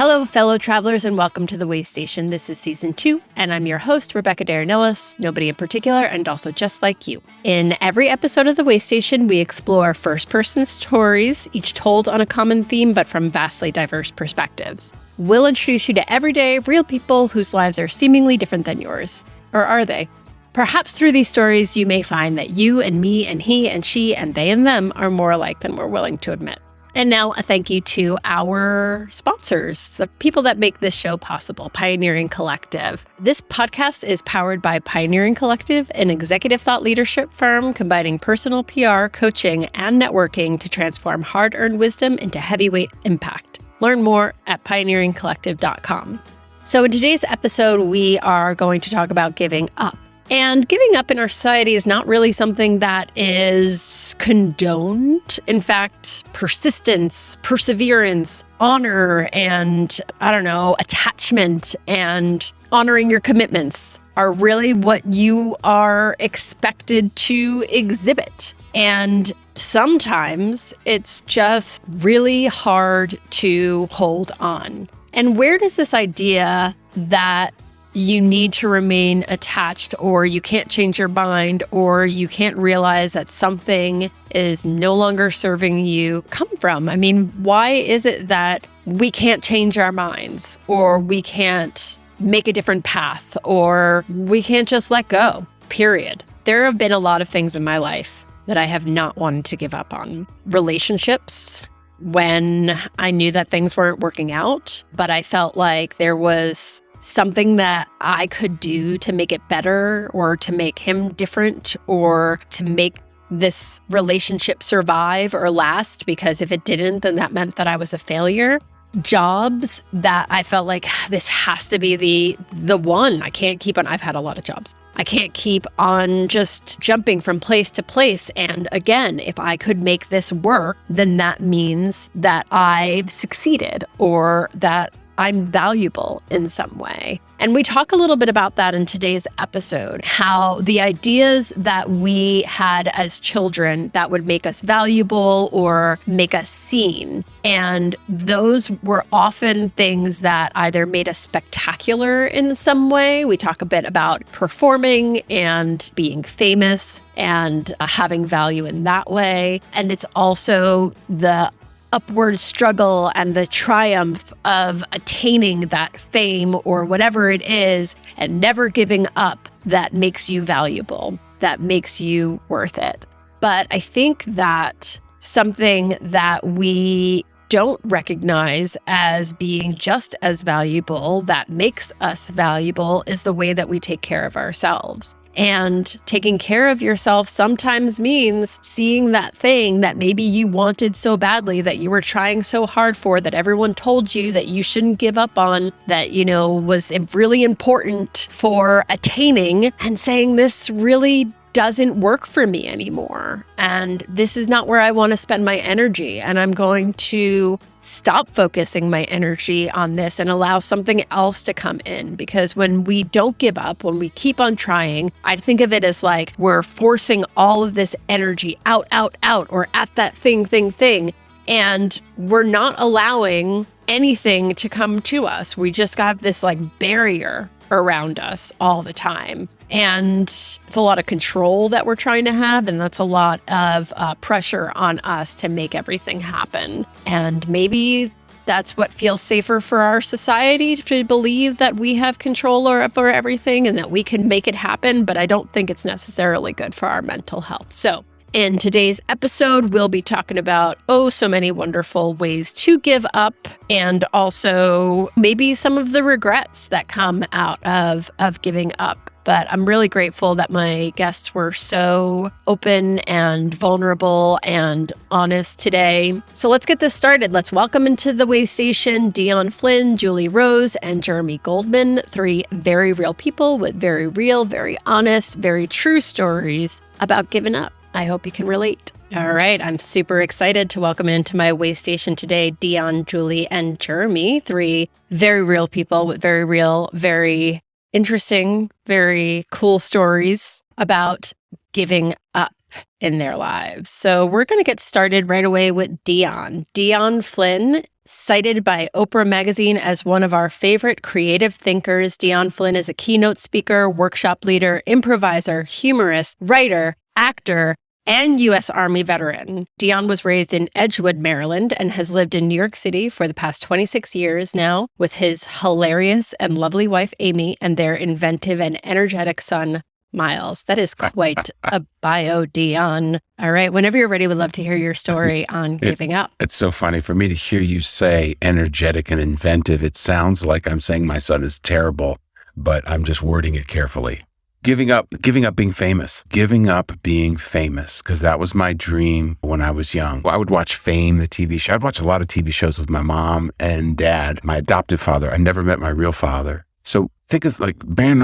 Hello, fellow travelers, and welcome to the Waystation. This is season 2, and I'm your host, Rebecca Darren-Ellis, nobody in particular, and also just like you. In every episode of the Waystation, we explore first-person stories, each told on a common theme, but from vastly diverse perspectives. We'll introduce you to everyday, real people whose lives are seemingly different than yours. Or are they? Perhaps through these stories, you may find that you and me and he and she and they and them are more alike than we're willing to admit. And now a thank you to our sponsors, the people that make this show possible, Pioneering Collective. This podcast is powered by Pioneering Collective, an executive thought leadership firm combining personal PR, coaching, and networking to transform hard-earned wisdom into heavyweight impact. Learn more at pioneeringcollective.com. So in today's episode, we are going to talk about giving up. And giving up in our society is not really something that is condoned. In fact, persistence, perseverance, honor, and attachment and honoring your commitments are really what you are expected to exhibit. And sometimes it's just really hard to hold on. And where does this idea that you need to remain attached, or you can't change your mind, or you can't realize that something is no longer serving you come from? I mean, why is it that we can't change our minds, or we can't make a different path, or we can't just let go, period? There have been a lot of things in my life that I have not wanted to give up on. Relationships, when I knew that things weren't working out, but I felt like there was something that I could do to make it better, or to make him different, or to make this relationship survive or last, because if it didn't, then that meant that I was a failure. Jobs that I felt like this has to be the one. I can't keep on. I've had a lot of jobs. I can't keep on just jumping from place to place. And again, if I could make this work, then that means that I've succeeded, or that I'm valuable in some way. And we talk a little bit about that in today's episode, how the ideas that we had as children that would make us valuable or make us seen, and those were often things that either made us spectacular in some way. We talk a bit about performing and being famous and having value in that way. And it's also the upward struggle and the triumph of attaining that fame or whatever it is and never giving up that makes you valuable, that makes you worth it. But I think that something that we don't recognize as being just as valuable, that makes us valuable, is the way that we take care of ourselves. And taking care of yourself sometimes means seeing that thing that maybe you wanted so badly, that you were trying so hard for, that everyone told you that you shouldn't give up on, that, was really important for attaining, and saying, this really doesn't work for me anymore. And this is not where I want to spend my energy. And I'm going to stop focusing my energy on this and allow something else to come in. Because when we don't give up, when we keep on trying, I think of it as like we're forcing all of this energy out, or at that thing. And we're not allowing anything to come to us. We just got this barrier around us all the time. And it's a lot of control that we're trying to have. And that's a lot of pressure on us to make everything happen. And maybe that's what feels safer for our society, to believe that we have control over everything and that we can make it happen. But I don't think it's necessarily good for our mental health. So in today's episode, we'll be talking about, so many wonderful ways to give up, and also maybe some of the regrets that come out of giving up. But I'm really grateful that my guests were so open and vulnerable and honest today. So let's get this started. Let's welcome into the Waystation Dion Flynn, Julie Rose, and Jeremy Goldman, 3 very real people with very real, very honest, very true stories about giving up. I hope you can relate. All right, I'm super excited to welcome into my Waystation today Dion, Julie, and Jeremy, 3 very real people with very real, very interesting, very cool stories about giving up in their lives. So we're going to get started right away with Dion. Dion Flynn Cited by Oprah Magazine as one of our favorite creative thinkers, Dion Flynn is a keynote speaker, workshop leader, improviser, humorist, writer, actor, and U.S. Army veteran. Dion was raised in Edgewood, Maryland, and has lived in New York City for the past 26 years now with his hilarious and lovely wife, Amy, and their inventive and energetic son, Miles. That is quite a bio, Dion. All right. Whenever you're ready, we'd love to hear your story on giving up. It's so funny for me to hear you say energetic and inventive. It sounds like I'm saying my son is terrible, but I'm just wording it carefully. Giving up being famous, because that was my dream when I was young. I would watch Fame, the TV show. I'd watch a lot of TV shows with my mom and dad, my adoptive father. I never met my real father. So think of like, baby,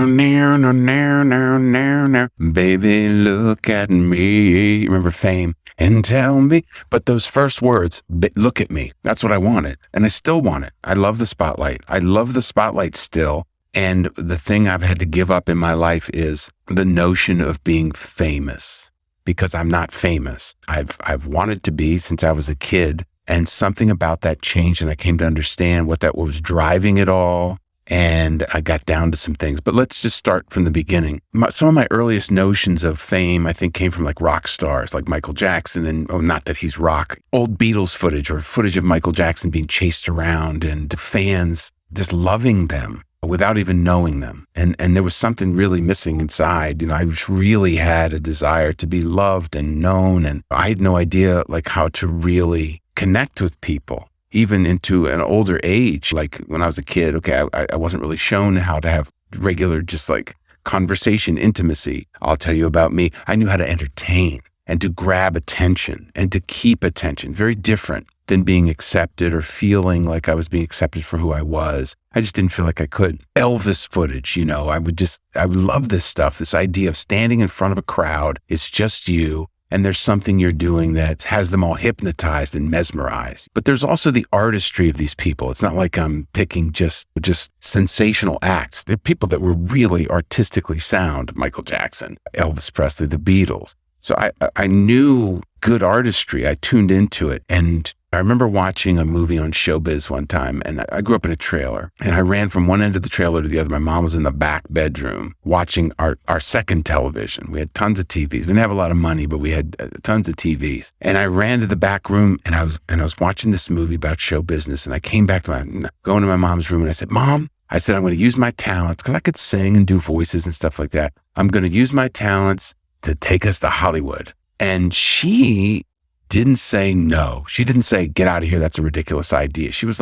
look at me. Remember Fame? And tell me. But those first words, look at me. That's what I wanted. And I still want it. I love the spotlight. I love the spotlight still. And the thing I've had to give up in my life is the notion of being famous, because I'm not famous. I've wanted to be since I was a kid, and something about that changed, and I came to understand what that was driving it all. And I got down to some things, but let's just start from the beginning. Some of my earliest notions of fame, I think, came from like rock stars like Michael Jackson, and not that he's rock, old Beatles footage or footage of Michael Jackson being chased around and fans just loving them without even knowing them. And there was something really missing inside. I just really had a desire to be loved and known. And I had no idea like how to really connect with people, even into an older age. Like when I was a kid, I wasn't really shown how to have regular, just like conversation, intimacy. I'll tell you about me. I knew how to entertain and to grab attention and to keep attention. Very different than being accepted or feeling like I was being accepted for who I was. I just didn't feel like I could. Elvis footage, I would love this stuff. This idea of standing in front of a crowd, it's just you, and there's something you're doing that has them all hypnotized and mesmerized. But there's also the artistry of these people. It's not like I'm picking just sensational acts. They're people that were really artistically sound. Michael Jackson, Elvis Presley, the Beatles. So I knew good artistry. I tuned into it. And I remember watching a movie on Showbiz one time, and I grew up in a trailer, and I ran from one end of the trailer to the other. My mom was in the back bedroom watching our second television. We had tons of TVs. We didn't have a lot of money, but we had tons of TVs. And I ran to the back room, and I was watching this movie about show business. And I came back to going to my mom's room, and I said, "Mom," I said, "I'm going to use my talents," because I could sing and do voices and stuff like that. "I'm going to use my talents to take us to Hollywood." And she didn't say no. She didn't say, "Get out of here. That's a ridiculous idea." She was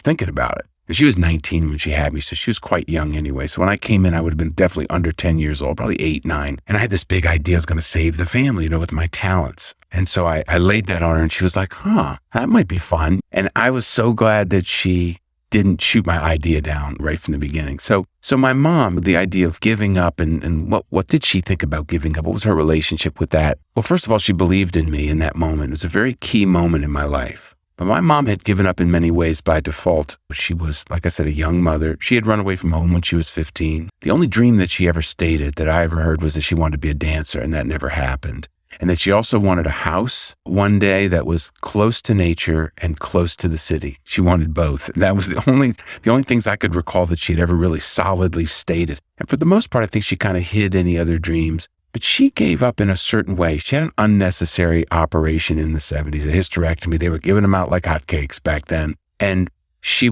thinking about it. And she was 19 when she had me, so she was quite young anyway. So when I came in, I would have been definitely under 10 years old, probably 8, 9. And I had this big idea I was going to save the family, with my talents. And so I laid that on her, and she was like, that might be fun. And I was so glad that she didn't shoot my idea down right from the beginning. So my mom, the idea of giving up and what did she think about giving up? What was her relationship with that? Well, first of all, she believed in me in that moment. It was a very key moment in my life. But my mom had given up in many ways by default. She was, like I said, a young mother. She had run away from home when she was 15. The only dream that she ever stated that I ever heard was that she wanted to be a dancer, and that never happened. And that she also wanted a house one day that was close to nature and close to the city. She wanted both. That was the only things I could recall that she had ever really solidly stated. And for the most part, I think she kind of hid any other dreams. But she gave up in a certain way. She had an unnecessary operation in the 70s, a hysterectomy. They were giving them out like hotcakes back then. And she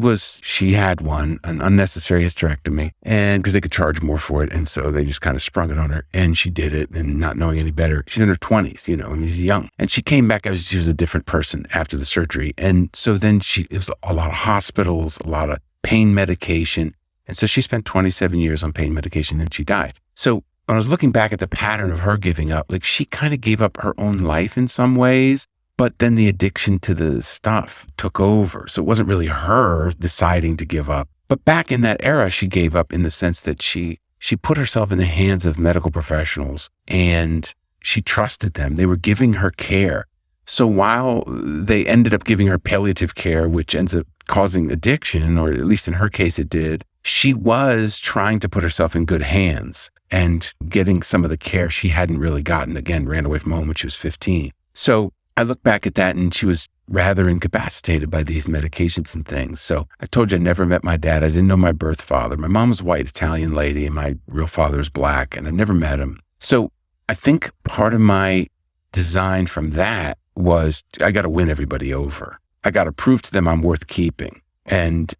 had an unnecessary hysterectomy, and because they could charge more for it. And so they just kind of sprung it on her, and she did it, and not knowing any better. She's in her 20s, she's young. And she came back as she was a different person after the surgery. And so then it was a lot of hospitals, a lot of pain medication. And so she spent 27 years on pain medication, and she died. So when I was looking back at the pattern of her giving up, like she kind of gave up her own life in some ways. But then the addiction to the stuff took over. So it wasn't really her deciding to give up. But back in that era, she gave up in the sense that she put herself in the hands of medical professionals, and she trusted them. They were giving her care. So while they ended up giving her palliative care, which ends up causing addiction, or at least in her case it did, she was trying to put herself in good hands and getting some of the care she hadn't really gotten. Again, ran away from home when she was 15. So I look back at that and she was rather incapacitated by these medications and things. So I told you I never met my dad. I didn't know my birth father. My mom was a white Italian lady and my real father was black, and I never met him. So I think part of my design from that was I got to win everybody over. I got to prove to them I'm worth keeping, and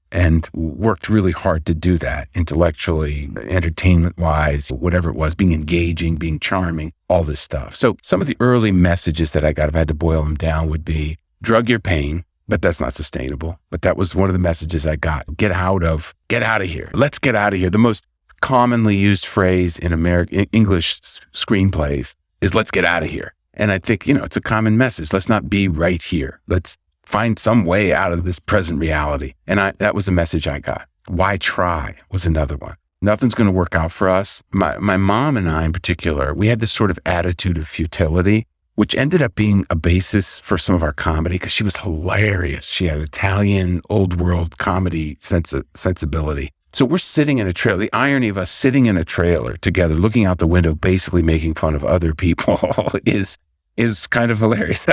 worked really hard to do that intellectually, entertainment wise, whatever it was, being engaging, being charming, all this stuff. So some of the early messages that I got, if I had to boil them down, would be drug your pain, but that's not sustainable. But that was one of the messages I got. Get out of here. Let's get out of here. The most commonly used phrase in English screenplays is let's get out of here. And I think, it's a common message. Let's not be right here. Let's find some way out of this present reality. And that was the message I got. Why try was another one. Nothing's going to work out for us. My mom and I in particular, we had this sort of attitude of futility, which ended up being a basis for some of our comedy because she was hilarious. She had Italian old world comedy sensibility. So we're sitting in a trailer. The irony of us sitting in a trailer together, looking out the window, basically making fun of other people is kind of hilarious.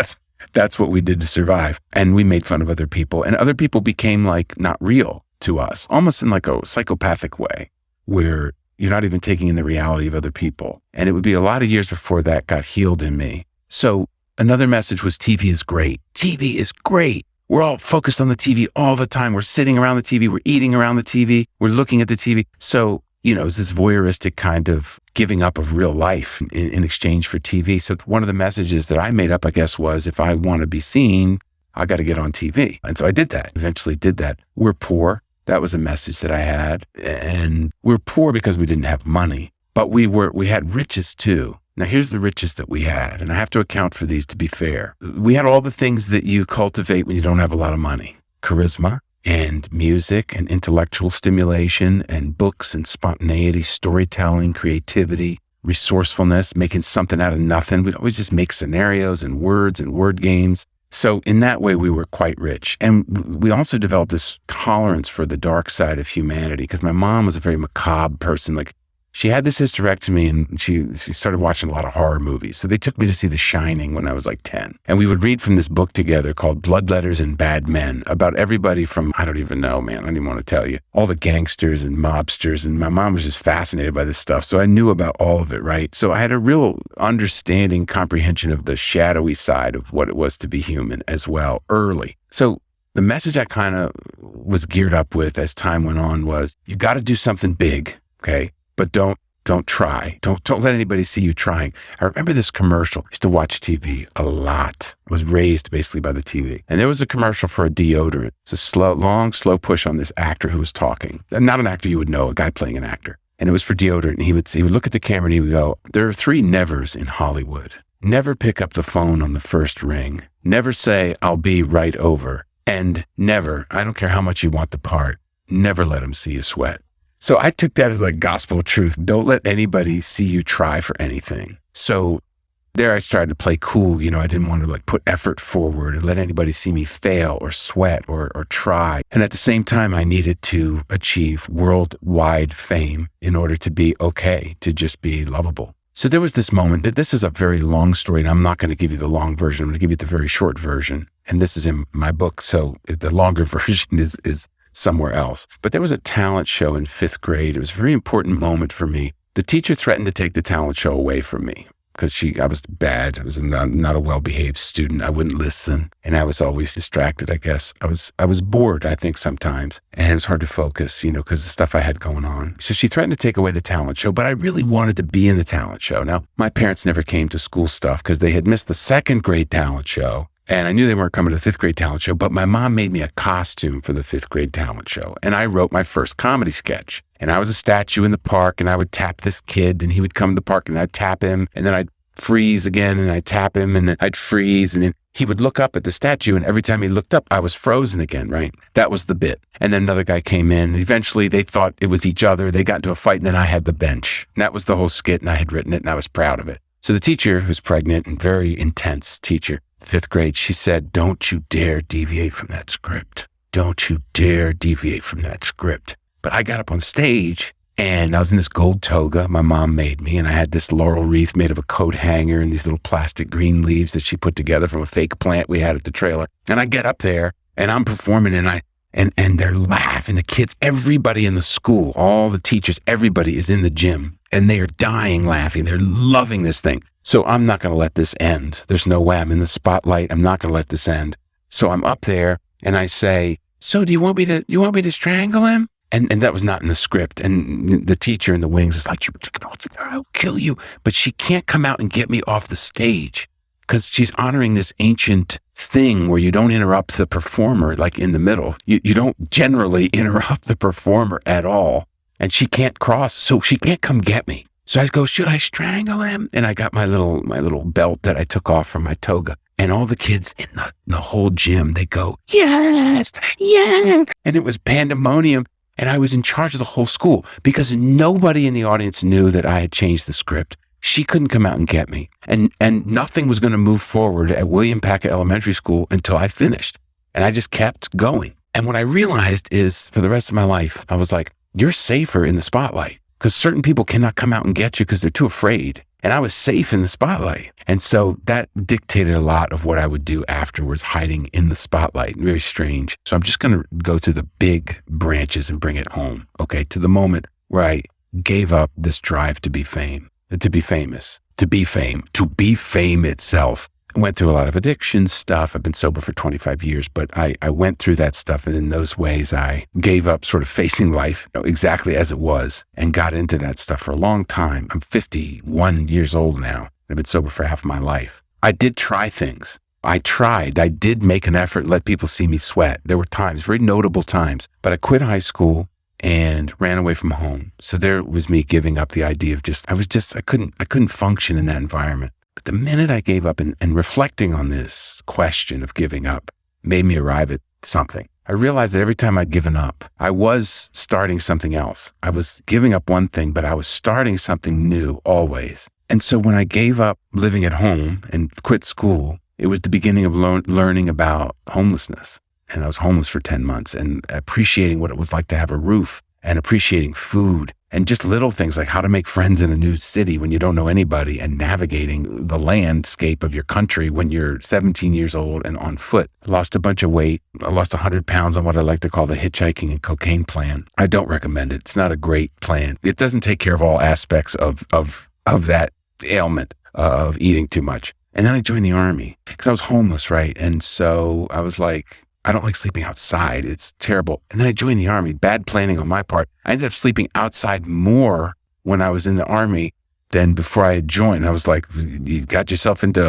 That's what we did to survive. And we made fun of other people, and other people became like not real to us, almost in like a psychopathic way where you're not even taking in the reality of other people. And it would be a lot of years before that got healed in me. So another message was TV is great. TV is great. We're all focused on the TV all the time. We're sitting around the TV. We're eating around the TV. We're looking at the TV. So, it's this voyeuristic kind of giving up of real life in exchange for TV. So one of the messages that I made up, I guess, was if I want to be seen, I got to get on TV. And so I did that, eventually did that. We're poor. That was a message that I had. And we're poor because we didn't have money, but we had riches too. Now, here's the riches that we had, and I have to account for these to be fair. We had all the things that you cultivate when you don't have a lot of money. Charisma and music and intellectual stimulation and books and spontaneity, storytelling, creativity, resourcefulness, making something out of nothing. We'd always just make scenarios and words and word games. So in that way, we were quite rich. And we also developed this tolerance for the dark side of humanity because my mom was a very macabre person. Like, she had this hysterectomy and she started watching a lot of horror movies. So they took me to see The Shining when I was like 10. And we would read from this book together called Bloodletters and Bad Men about everybody from, I don't even know, man, I don't even want to tell you, all the gangsters and mobsters. And my mom was just fascinated by this stuff. So I knew about all of it, right? So I had a real understanding, comprehension of the shadowy side of what it was to be human as well early. So the message I kind of was geared up with as time went on was you got to do something big, okay? But don't try. Don't let anybody see you trying. I remember this commercial. I used to watch TV a lot. I was raised basically by the TV. And there was a commercial for a deodorant. It's a long, slow push on this actor who was talking. Not an actor you would know, a guy playing an actor. And it was for deodorant. And he would look at the camera and he would go, there are 3 nevers in Hollywood. Never pick up the phone on the first ring. Never say, I'll be right over. And never, I don't care how much you want the part, never let them see you sweat. So I took that as like gospel truth. Don't let anybody see you try for anything. So there I started to play cool. I didn't want to like put effort forward and let anybody see me fail or sweat or try. And at the same time, I needed to achieve worldwide fame in order to be okay, to just be lovable. So there was this moment that this is a very long story and I'm not going to give you the long version. I'm going to give you the very short version. And this is in my book. So the longer version is somewhere else. But there was a talent show in 5th grade. It was a very important moment for me. The teacher threatened to take the talent show away from me because I was bad. I was not a well-behaved student. I wouldn't listen. And I was always distracted, I guess. I was bored, I think, sometimes. And it was hard to focus, because of the stuff I had going on. So she threatened to take away the talent show, but I really wanted to be in the talent show. Now, my parents never came to school stuff because they had missed the 2nd grade talent show. And I knew they weren't coming to the 5th grade talent show, but my mom made me a costume for the 5th grade talent show. And I wrote my first comedy sketch. And I was a statue in the park and I would tap this kid and he would come to the park and I'd tap him and then I'd freeze again and I'd tap him and then I'd freeze and then he would look up at the statue and every time he looked up, I was frozen again, right? That was the bit. And then another guy came in. Eventually they thought it was each other. They got into a fight and then I had the bench. And that was the whole skit and I had written it and I was proud of it. So the teacher, who's pregnant and very intense teacher, 5th grade, she said, don't you dare deviate from that script. Don't you dare deviate from that script. But I got up on stage And I was in this gold toga my mom made me, and I had this laurel wreath made of a coat hanger and these little plastic green leaves that she put together from a fake plant we had at the trailer. And I get up there and I'm performing, and they're laughing. The kids, everybody in the school, all the teachers, everybody is in the gym, and they are dying laughing. They're loving this thing. So I'm not going to let this end. There's no way. I'm in the spotlight. I'm not going to let this end. So I'm up there and I say, so do you want me to strangle him? And that was not in the script. And the teacher in the wings is like, I'll kill you. But she can't come out and get me off the stage because she's honoring this ancient thing where you don't interrupt the performer, like in the middle. You don't generally interrupt the performer at all. And she can't cross, so she can't come get me. So I go, should I strangle him? And I got my little belt that I took off from my toga. And all the kids in the whole gym, they go, yes, yeah. And it was pandemonium. And I was in charge of the whole school because nobody in the audience knew that I had changed the script. She couldn't come out and get me. And nothing was going to move forward at William Packett Elementary School until I finished. And I just kept going. And what I realized is for the rest of my life, I was like, you're safer in the spotlight because certain people cannot come out and get you because they're too afraid. And I was safe in the spotlight. And so that dictated a lot of what I would do afterwards, hiding in the spotlight. Very strange. So I'm just going to go through the big branches and bring it home, okay, to the moment where I gave up this drive to be famous, to be fame itself. I went through a lot of addiction stuff. I've been sober for 25 years, but I went through that stuff. And in those ways, I gave up sort of facing life exactly as it was and got into that stuff for a long time. I'm 51 years old now. I've been sober for half my life. I did try things. I did make an effort and let people see me sweat. There were times, very notable times, but I quit high school and ran away from home. So there was me giving up the idea of I couldn't function in that environment. But the minute I gave up and reflecting on this question of giving up made me arrive at something. I realized that every time I'd given up, I was starting something else. I was giving up one thing, but I was starting something new always. And so when I gave up living at home and quit school, it was the beginning of learning about homelessness. And I was homeless for 10 months and appreciating what it was like to have a roof and appreciating food and just little things like how to make friends in a new city when you don't know anybody and navigating the landscape of your country when you're 17 years old and on foot. I lost a bunch of weight. I lost 100 pounds on what I like to call the hitchhiking and cocaine plan. I don't recommend it. It's not a great plan. It doesn't take care of all aspects of that ailment of eating too much. And then I joined the Army because I was homeless, right? And so I was like, I don't like sleeping outside. It's terrible. And then I joined the Army. Bad planning on my part. I ended up sleeping outside more when I was in the Army than before I had joined. I was like, you got yourself into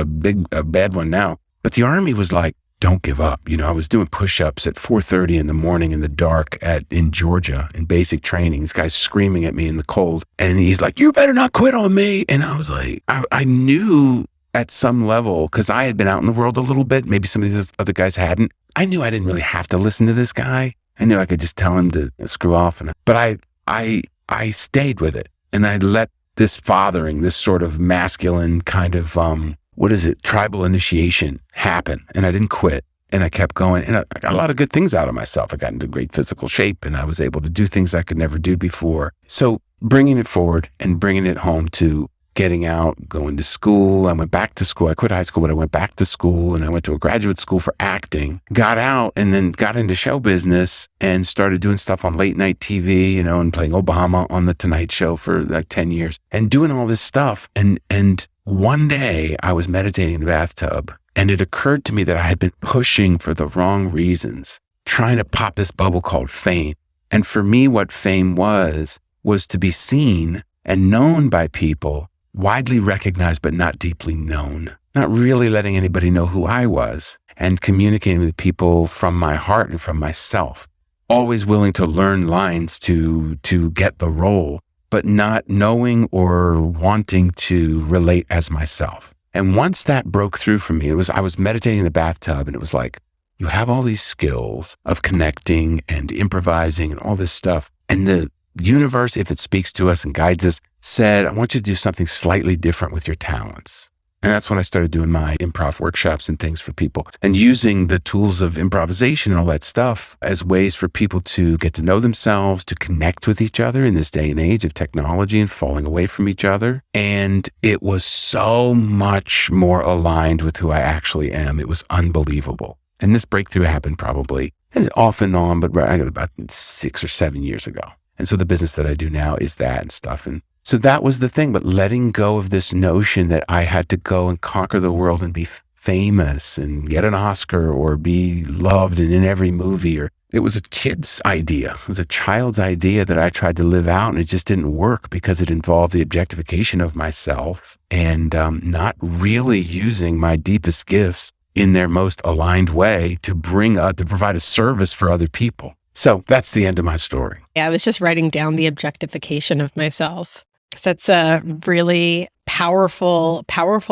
a bad one now. But the Army was like, don't give up. I was doing push-ups at 4:30 in the morning in the dark in Georgia in basic training. This guy's screaming at me in the cold. And he's like, you better not quit on me. And I was like, I knew at some level, because I had been out in the world a little bit, maybe some of these other guys hadn't. I knew I didn't really have to listen to this guy. I knew I could just tell him to screw off. But I stayed with it. And I let this fathering, this sort of masculine kind of, tribal initiation happen. And I didn't quit. And I kept going. And I got a lot of good things out of myself. I got into great physical shape and I was able to do things I could never do before. So bringing it forward and bringing it home to getting out, going to school. I went back to school. I quit high school, but I went back to school and I went to a graduate school for acting, got out and then got into show business and started doing stuff on late night TV, and playing Obama on The Tonight Show for like 10 years and doing all this stuff. And one day I was meditating in the bathtub and it occurred to me that I had been pushing for the wrong reasons, trying to pop this bubble called fame. And for me, what fame was to be seen and known by people, widely recognized, but not deeply known, not really letting anybody know who I was and communicating with people from my heart and from myself, always willing to learn lines to get the role, but not knowing or wanting to relate as myself. And once that broke through for me, I was meditating in the bathtub and it was like, you have all these skills of connecting and improvising and all this stuff. And the universe, if it speaks to us and guides us, said, I want you to do something slightly different with your talents. And that's when I started doing my improv workshops and things for people and using the tools of improvisation and all that stuff as ways for people to get to know themselves, to connect with each other in this day and age of technology and falling away from each other. And it was so much more aligned with who I actually am. It was unbelievable. And this breakthrough happened probably, and off and on, but about 6 or 7 years ago. And so the business that I do now is that and stuff. And so that was the thing, but letting go of this notion that I had to go and conquer the world and be famous and get an Oscar or be loved and in every movie. Or it was a kid's idea. It was a child's idea that I tried to live out, and it just didn't work because it involved the objectification of myself and not really using my deepest gifts in their most aligned way to provide a service for other people. So that's the end of my story. Yeah, I was just writing down the objectification of myself. That's a really powerful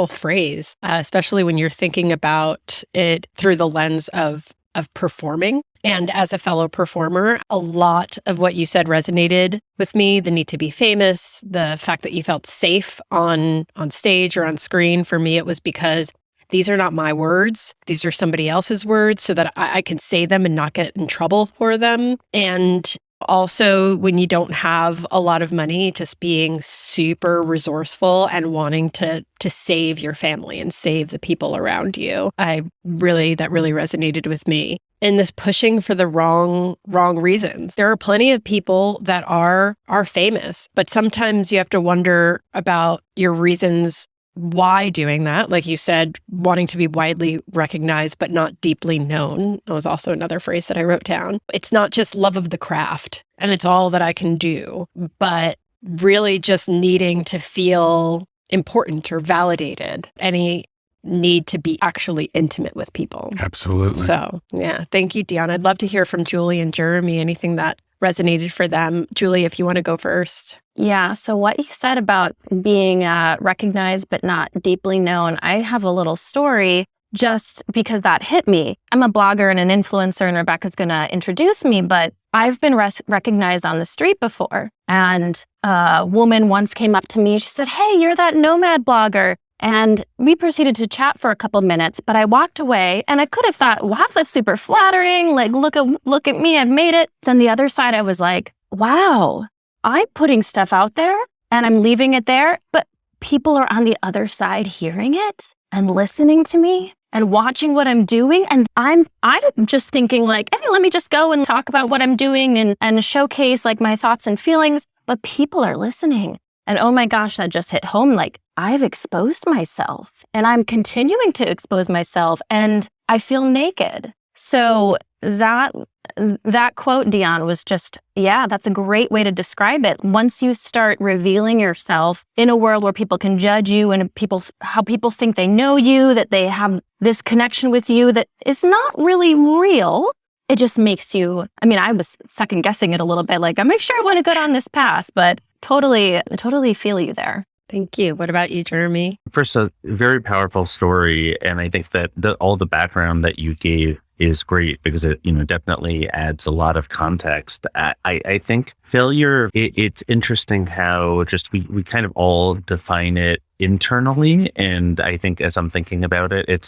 phrase, especially when you're thinking about it through the lens of performing. And as a fellow performer, a lot of what you said resonated with me. The need to be famous, the fact that you felt safe on stage or on screen. For me, it was because these are not my words. These are somebody else's words so that I can say them and not get in trouble for them. And also, when you don't have a lot of money, just being super resourceful and wanting to save your family and save the people around you. That really resonated with me. And this pushing for the wrong reasons. There are plenty of people that are famous, but sometimes you have to wonder about your reasons why doing that. Like you said, wanting to be widely recognized, but not deeply known. That was also another phrase that I wrote down. It's not just love of the craft and it's all that I can do, but really just needing to feel important or validated. Any need to be actually intimate with people. Absolutely. So yeah, thank you, Dion. I'd love to hear from Julie and Jeremy, anything that resonated for them. Julie, if you want to go first. Yeah. So what you said about being recognized but not deeply known, I have a little story just because that hit me. I'm a blogger and an influencer, and Rebecca's going to introduce me, but I've been recognized on the street before. And a woman once came up to me. She said, "Hey, you're that nomad blogger." And we proceeded to chat for a couple minutes, but I walked away and I could have thought, wow, that's super flattering. Like, look at me, I've made it. On the other side, I was like, wow, I'm putting stuff out there and I'm leaving it there, but people are on the other side hearing it and listening to me and watching what I'm doing. And I'm just thinking like, hey, let me just go and talk about what I'm doing and showcase like my thoughts and feelings, but people are listening. And oh my gosh, that just hit home. Like, I've exposed myself and I'm continuing to expose myself and I feel naked. So that quote, Dion, was just, yeah, that's a great way to describe it. Once you start revealing yourself in a world where people can judge you and how people think they know you, that they have this connection with you that is not really real, it just makes you, I was second guessing it a little bit. Like, I'm not sure I want to go down this path, but totally feel you there. Thank you. What about you, Jeremy? First, a very powerful story. And I think that all the background that you gave is great because it, definitely adds a lot of context. I think failure, it's interesting how just we kind of all define it internally. And I think as I'm thinking about it, it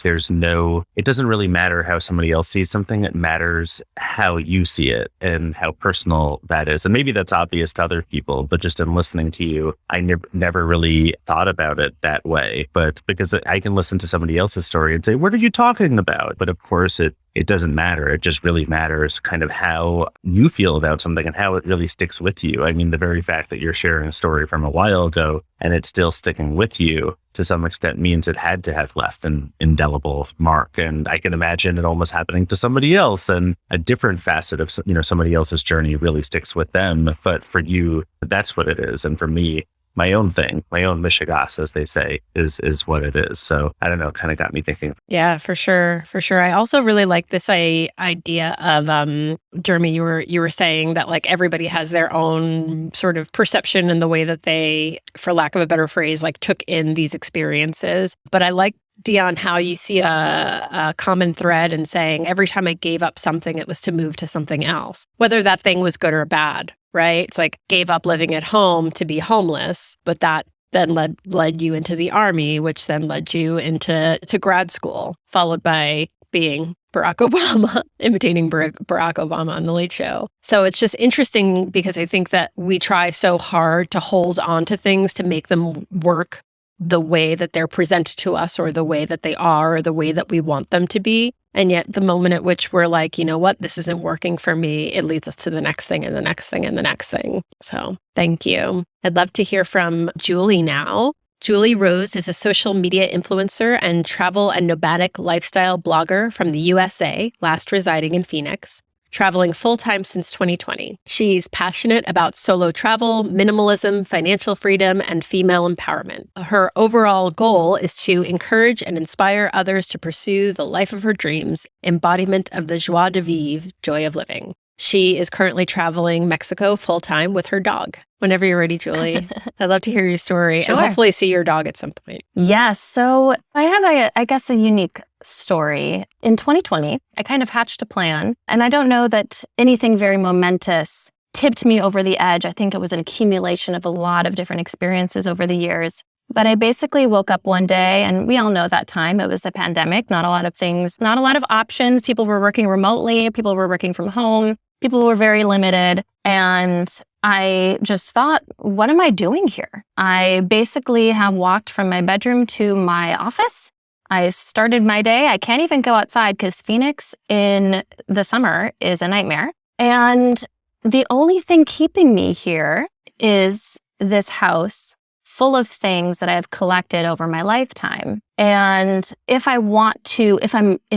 doesn't really matter how somebody else sees something. It matters how you see it and how personal that is. And maybe that's obvious to other people, but just in listening to you, I never really thought about it that way. But because I can listen to somebody else's story and say, what are you talking about? But of course, it doesn't matter. It just really matters kind of how you feel about something and how it really sticks with you. The very fact that you're sharing a story from a while ago and it's still sticking with you to some extent means it had to have left an indelible mark. And I can imagine it almost happening to somebody else and a different facet of, somebody else's journey really sticks with them. But for you, that's what it is. And for me, my own thing, my own mishigas, as they say, is what it is. So I don't know, kind of got me thinking. Yeah, for sure. I also really like this idea of, Jeremy, you were saying that like everybody has their own sort of perception in the way that they, for lack of a better phrase, like took in these experiences. But I like, Dion, how you see a common thread in saying every time I gave up something, it was to move to something else, whether that thing was good or bad. Right? It's like gave up living at home to be homeless, but that then led you into the Army, which then led you into grad school, followed by being Barack Obama, imitating Barack Obama on The Late Show. So it's just interesting because I think that we try so hard to hold on to things to make them work the way that they're presented to us or the way that they are or the way that we want them to be. And yet the moment at which we're like, you know what, this isn't working for me, it leads us to the next thing and the next thing and the next thing. So thank you. I'd love to hear from Julie now. Julie Rose is a social media influencer and travel and nomadic lifestyle blogger from the USA, last residing in Phoenix, traveling full-time since 2020. She's passionate about solo travel, minimalism, financial freedom, and female empowerment. Her overall goal is to encourage and inspire others to pursue the life of her dreams, embodiment of the joie de vivre, joy of living. She is currently traveling Mexico full-time with her dog. Whenever you're ready, Julie. I'd love to hear your story and hopefully see your dog at some point. Yes. So I have, I guess, a unique story. In 2020, I kind of hatched a plan, and I don't know that anything very momentous tipped me over the edge. I think it was an accumulation of a lot of different experiences over the years. But I basically woke up one day, and we all know that time, it was the pandemic, not a lot of things, not a lot of options. People were working remotely, people were working from home, people were very limited. And I just thought, what am I doing here? I basically have walked from my bedroom to my office. I started my day. I can't even go outside because Phoenix in the summer is a nightmare. And the only thing keeping me here is this house full of things that I've collected over my lifetime. And if I want to, if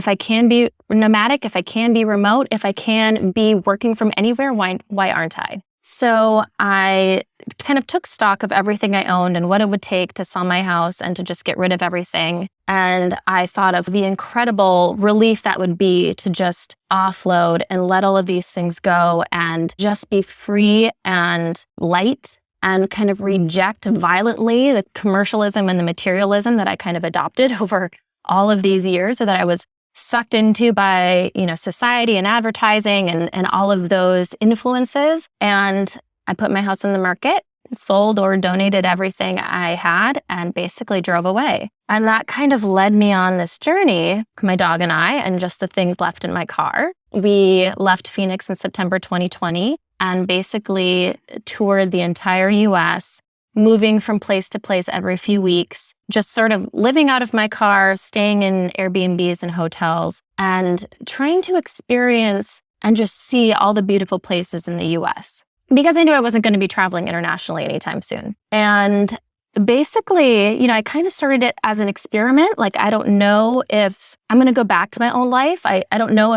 I can be nomadic, if I can be remote, if I can be working from anywhere, why aren't I? So I kind of took stock of everything I owned and what it would take to sell my house and to just get rid of everything. And I thought of the incredible relief that would be to just offload and let all of these things go and just be free and light and kind of reject violently the commercialism and the materialism that I kind of adopted over all of these years, or that I was sucked into by, society and advertising and all of those influences. And I put my house on the market, sold or donated everything I had, and basically drove away. And that kind of led me on this journey, my dog and I, and just the things left in my car. We left Phoenix in September 2020 and basically toured the entire US, moving from place to place every few weeks, just sort of living out of my car, staying in Airbnbs and hotels, and trying to experience and just see all the beautiful places in the US. Because I knew I wasn't going to be traveling internationally anytime soon. And basically, I kind of started it as an experiment. Like, I don't know if I'm going to go back to my own life. I don't know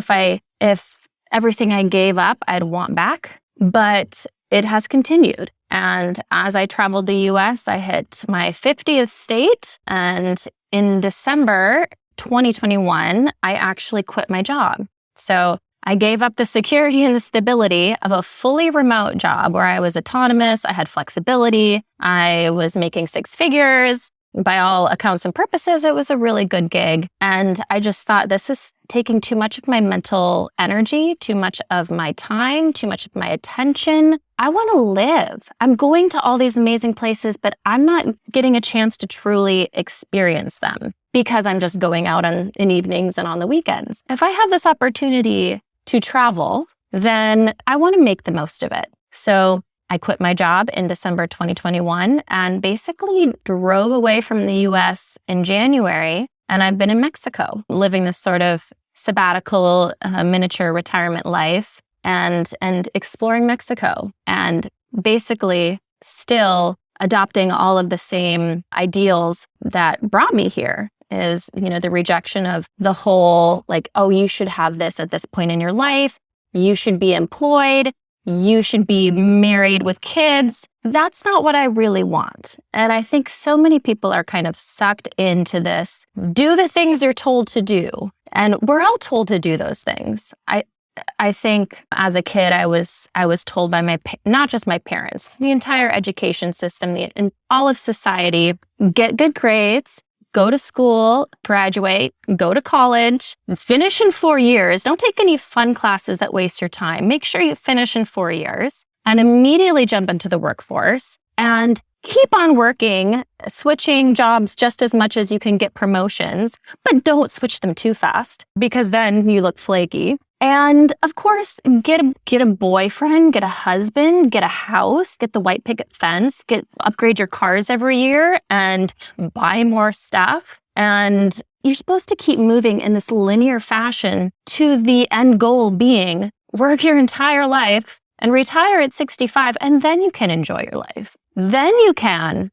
if everything I gave up, I'd want back, but it has continued. And as I traveled the US, I hit my 50th state. And in December 2021, I actually quit my job. So I gave up the security and the stability of a fully remote job where I was autonomous, I had flexibility, I was making six figures. By all accounts and purposes, it was a really good gig. And I just thought, this is taking too much of my mental energy, too much of my time, too much of my attention. I want to live. I'm going to all these amazing places, but I'm not getting a chance to truly experience them because I'm just going out in evenings and on the weekends. If I have this opportunity to travel, then I want to make the most of it. So I quit my job in December 2021 and basically drove away from the US in January. And I've been in Mexico, living this sort of sabbatical miniature retirement life and exploring Mexico. And basically still adopting all of the same ideals that brought me here. Is, the rejection of the whole, like, oh, you should have this at this point in your life. You should be employed. You should be married with kids. That's not what I really want. And I think so many people are kind of sucked into this. Do the things you're told to do. And we're all told to do those things. I think as a kid, I was told by not just my parents, the entire education system, and all of society, get good grades, go to school, graduate, go to college, finish in 4 years. Don't take any fun classes that waste your time. Make sure you finish in 4 years and immediately jump into the workforce. And keep on working, switching jobs just as much as you can get promotions, but don't switch them too fast because then you look flaky. And of course, get a boyfriend, get a husband, get a house, get the white picket fence, upgrade your cars every year and buy more stuff. And you're supposed to keep moving in this linear fashion to the end goal being work your entire life and retire at 65, and then you can enjoy your life. Then you can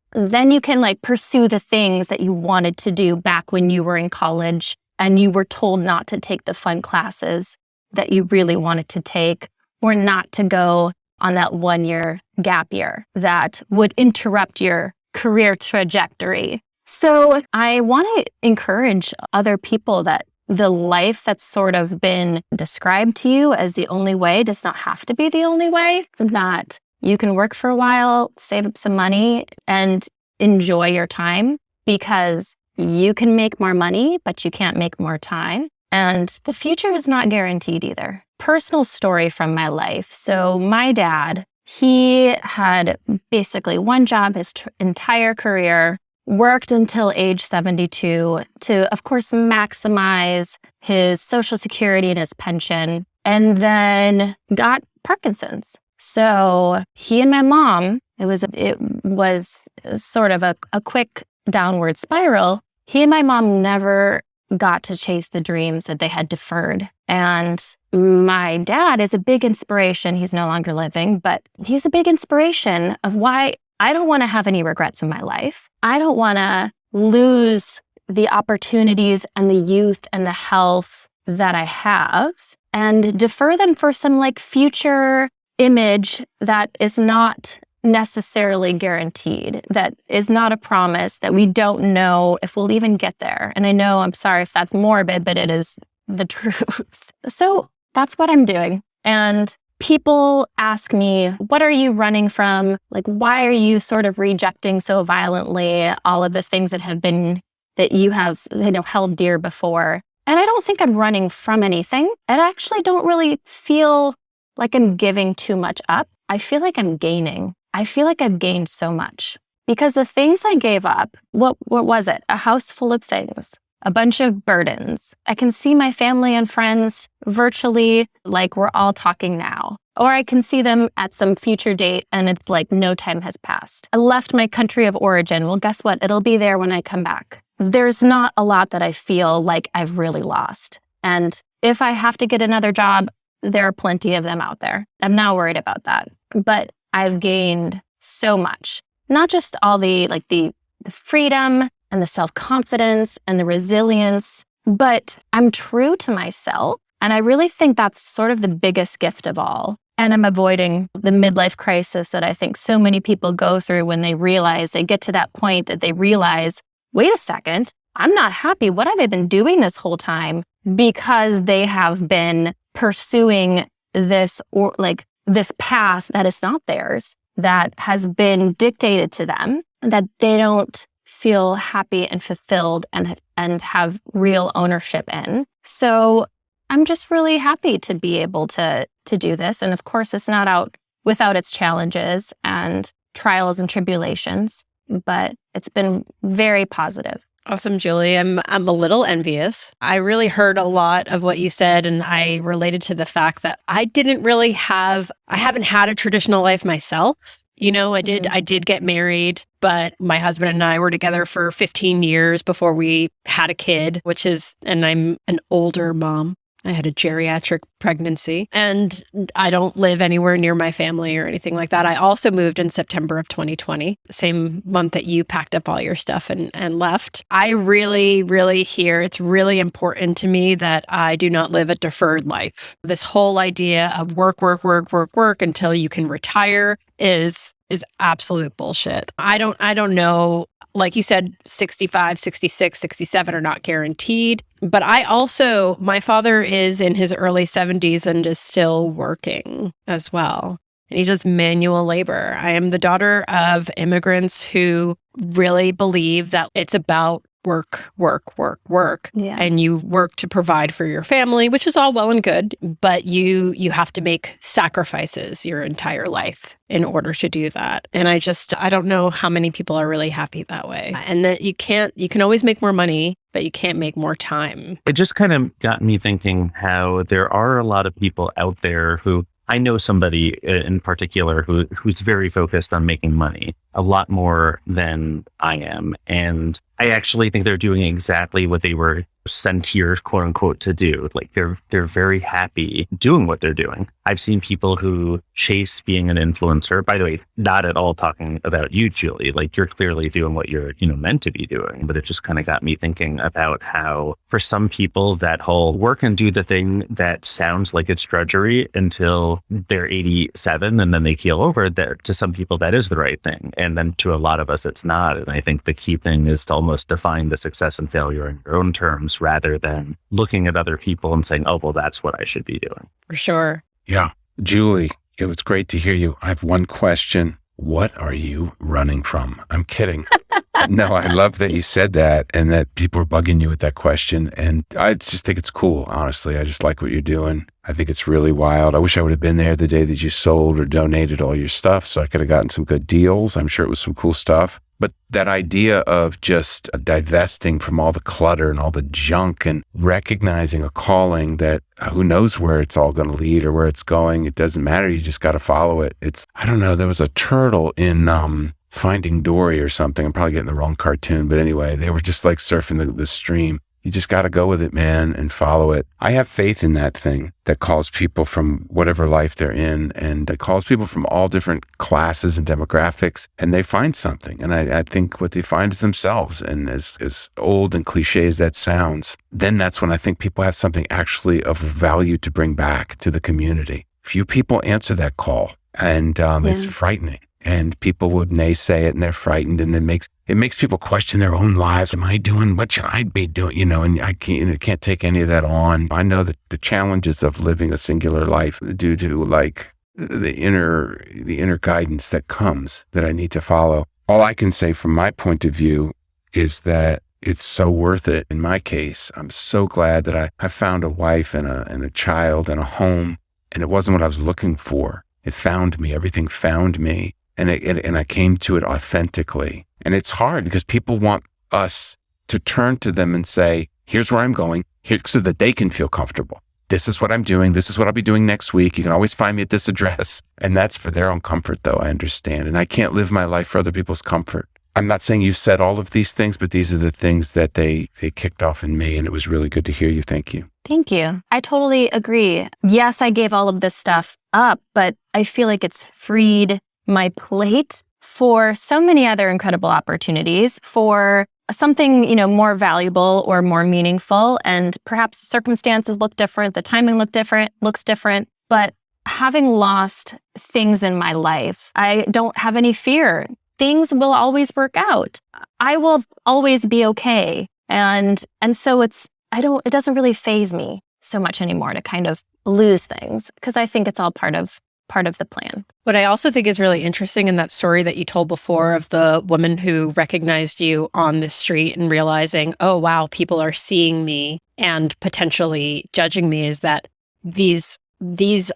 like pursue the things that you wanted to do back when you were in college and you were told not to take the fun classes that you really wanted to take, or not to go on that 1-year gap year that would interrupt your career trajectory. So I want to encourage other people that the life that's sort of been described to you as the only way does not have to be the only way, that you can work for a while, save up some money, and enjoy your time, because you can make more money, but you can't make more time. And the future is not guaranteed either. Personal story from my life. So my dad, he had basically one job his entire career, worked until age 72 to, of course, maximize his Social Security and his pension, and then got Parkinson's. So he and my mom, it was sort of a quick downward spiral. He and my mom never got to chase the dreams that they had deferred. And my dad is a big inspiration. He's no longer living, but he's a big inspiration of why I don't want to have any regrets in my life. I don't want to lose the opportunities and the youth and the health that I have and defer them for some like future image that is not necessarily guaranteed, that is not a promise, that we don't know if we'll even get there. And I know, I'm sorry if that's morbid, but it is the truth. So that's what I'm doing. And people ask me, what are you running from? Like, why are you sort of rejecting so violently all of the things that you have, held dear before? And I don't think I'm running from anything. And I actually don't really feel like I'm giving too much up. I feel like I'm gaining. I feel like I've gained so much because the things I gave up, what was it? A house full of things, a bunch of burdens. I can see my family and friends virtually like we're all talking now. Or I can see them at some future date and it's like no time has passed. I left my country of origin. Well, guess what? It'll be there when I come back. There's not a lot that I feel like I've really lost. And if I have to get another job, there are plenty of them out there. I'm not worried about that. But I've gained so much. Not just all the freedom and the self-confidence and the resilience, but I'm true to myself. And I really think that's sort of the biggest gift of all. And I'm avoiding the midlife crisis that I think so many people go through when they get to that point that they realize, wait a second, I'm not happy. What have I been doing this whole time? Because they have been pursuing this path that is not theirs, that has been dictated to them, that they don't feel happy and fulfilled and have real ownership in. So I'm just really happy to be able to do this. And of course, it's not out without its challenges and trials and tribulations, but it's been very positive. Awesome, Julie. I'm a little envious. I really heard a lot of what you said, and I related to the fact that I haven't had a traditional life myself. I did get married, but my husband and I were together for 15 years before we had a kid, and I'm an older mom. I had a geriatric pregnancy, and I don't live anywhere near my family or anything like that. I also moved in September of 2020, same month that you packed up all your stuff and left. I really, really hear it's really important to me that I do not live a deferred life. This whole idea of work until you can retire is absolute bullshit. I don't know. Like you said, 65, 66, 67 are not guaranteed. But my father is in his early 70s and is still working as well. And he does manual labor. I am the daughter of immigrants who really believe that it's about work, work, work, work. Yeah. And you work to provide for your family, which is all well and good, but you have to make sacrifices your entire life in order to do that. And I don't know how many people are really happy that way. And that you can always make more money, but you can't make more time. It just kind of got me thinking how there are a lot of people out there who, I know somebody in particular who's very focused on making money, a lot more than I am. And I actually think they're doing exactly what they were sent here, quote unquote, to do. Like they're very happy doing what they're doing. I've seen people who chase being an influencer. By the way, not at all talking about you, Julie. Like you're clearly doing what you're, meant to be doing. But it just kind of got me thinking about how for some people that whole work and do the thing that sounds like it's drudgery until they're 87 and then they keel over, that to some people that is the right thing. And then to a lot of us, it's not. And I think the key thing is to almost define the success and failure in your own terms rather than looking at other people and saying, oh, well, that's what I should be doing. For sure. Yeah. Julie, it was great to hear you. I have one question. What are you running from? I'm kidding. No, I love that you said that and that people are bugging you with that question. And I just think it's cool, honestly. I just like what you're doing. I think it's really wild. I wish I would have been there the day that you sold or donated all your stuff so I could have gotten some good deals. I'm sure it was some cool stuff. But that idea of just divesting from all the clutter and all the junk and recognizing a calling that who knows where it's all going to lead or where it's going. It doesn't matter. You just got to follow it. I don't know. There was a turtle in Finding Dory or something. I'm probably getting the wrong cartoon. But anyway, they were just like surfing the stream. You just got to go with it, man, and follow it. I have faith in that thing that calls people from whatever life they're in and that calls people from all different classes and demographics, and they find something. And I think what they find is themselves. And as old and cliche as that sounds, then that's when I think people have something actually of value to bring back to the community. Few people answer that call, and it's frightening. And people would naysay it and they're frightened, and it makes people question their own lives. Am I doing what should I be doing? And I can't take any of that on. I know that the challenges of living a singular life due to like the inner guidance that comes that I need to follow. All I can say from my point of view is that it's so worth it. In my case, I'm so glad that I found a wife and a child and a home, and it wasn't what I was looking for. It found me. Everything found me. And I came to it authentically. And it's hard because people want us to turn to them and say, here's where I'm going, here, so that they can feel comfortable. This is what I'm doing. This is what I'll be doing next week. You can always find me at this address. And that's for their own comfort, though, I understand. And I can't live my life for other people's comfort. I'm not saying you said all of these things, but these are the things that they kicked off in me. And it was really good to hear you. Thank you. Thank you. I totally agree. Yes, I gave all of this stuff up, but I feel like it's freed my plate for so many other incredible opportunities for something, more valuable or more meaningful. And perhaps the circumstances look different, the timing looks different. But having lost things in my life, I don't have any fear. Things will always work out. I will always be okay. And so it doesn't really faze me so much anymore to kind of lose things, because I think it's all part of the plan. What I also think is really interesting in that story that you told before of the woman who recognized you on the street and realizing, oh, wow, people are seeing me and potentially judging me, is that these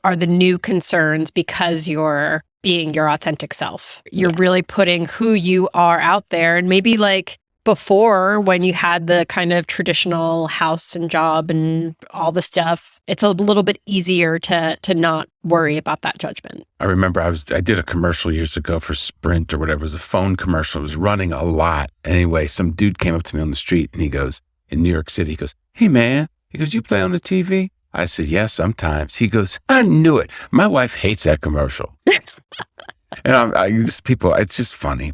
are the new concerns because you're being your authentic self. You're really putting who you are out there. And maybe like before, when you had the kind of traditional house and job and all the stuff, it's a little bit easier to not worry about that judgment. I remember I did a commercial years ago for Sprint or whatever. It was a phone commercial. It was running a lot. Anyway, some dude came up to me on the street and he goes, in New York City, he goes, "Hey man," he goes, "you play on the TV?" I said, "Yes, sometimes." He goes, "I knew it. My wife hates that commercial." And it's just funny.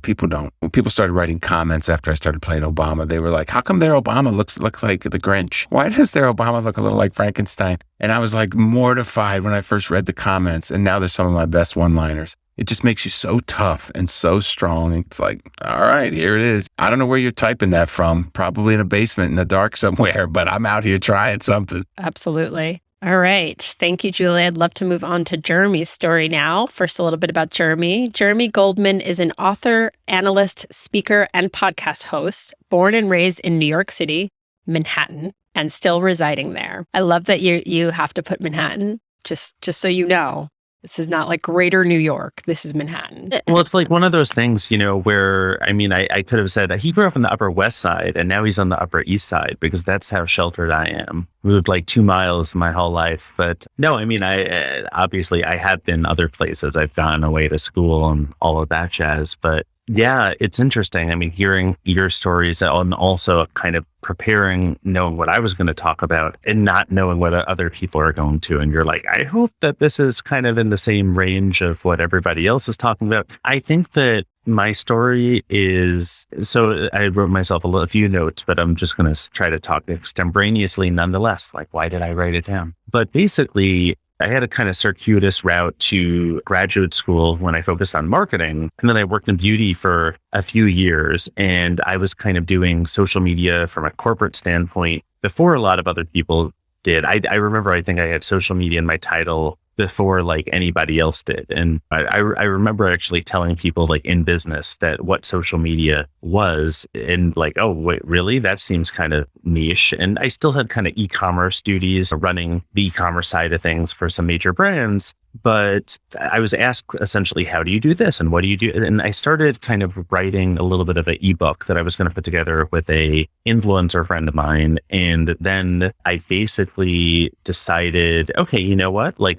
When people started writing comments after I started playing Obama, they were like, how come their Obama looks like the Grinch? Why does their Obama look a little like Frankenstein? And I was like mortified when I first read the comments. And now they're some of my best one-liners. It just makes you so tough and so strong. And it's like, all right, here it is. I don't know where you're typing that from. Probably in a basement in the dark somewhere, but I'm out here trying something. Absolutely. All right. Thank you, Julie. I'd love to move on to Jeremy's story now. First, a little bit about Jeremy. Jeremy Goldman is an author, analyst, speaker, and podcast host, born and raised in New York City, Manhattan, and still residing there. I love that you have to put Manhattan, just so you know. This is not like greater New York. This is Manhattan. Well, it's like one of those things, where, I could have said he grew up on the Upper West Side and now he's on the Upper East Side because that's how sheltered I am. Moved like 2 miles my whole life. But no, obviously I have been other places. I've gone away to school and all of that jazz. But yeah, it's interesting. Hearing your stories and also kind of preparing, knowing what I was going to talk about and not knowing what other people are going to. And you're like, I hope that this is kind of in the same range of what everybody else is talking about. I think that my story is, so I wrote myself a few notes, but I'm just going to try to talk extemporaneously nonetheless. Like, why did I write it down? But basically, I had a kind of circuitous route to graduate school when I focused on marketing. And then I worked in beauty for a few years. And I was kind of doing social media from a corporate standpoint before a lot of other people did. I remember, I think I had social media in my title before like anybody else did. And I remember actually telling people like in business that what social media was and like, oh, wait, really? That seems kind of niche. And I still had kind of e-commerce duties running the e-commerce side of things for some major brands. But I was asked essentially, how do you do this? And what do you do? And I started kind of writing a little bit of an ebook that I was going to put together with a influencer friend of mine. And then I basically decided, okay, you know what? Like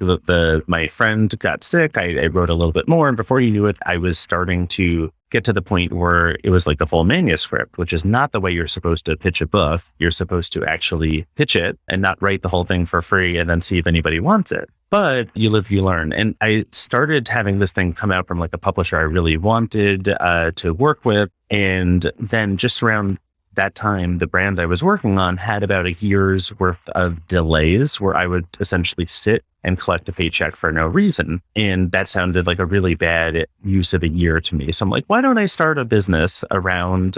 my friend got sick. I wrote a little bit more. And before you knew it, I was starting to get to the point where it was like the full manuscript, which is not the way you're supposed to pitch a book. You're supposed to actually pitch it and not write the whole thing for free and then see if anybody wants it. But you live, you learn. And I started having this thing come out from like a publisher I really wanted to work with. And then just around that time, the brand I was working on had about a year's worth of delays where I would essentially sit and collect a paycheck for no reason. And that sounded like a really bad use of a year to me. So I'm like, why don't I start a business around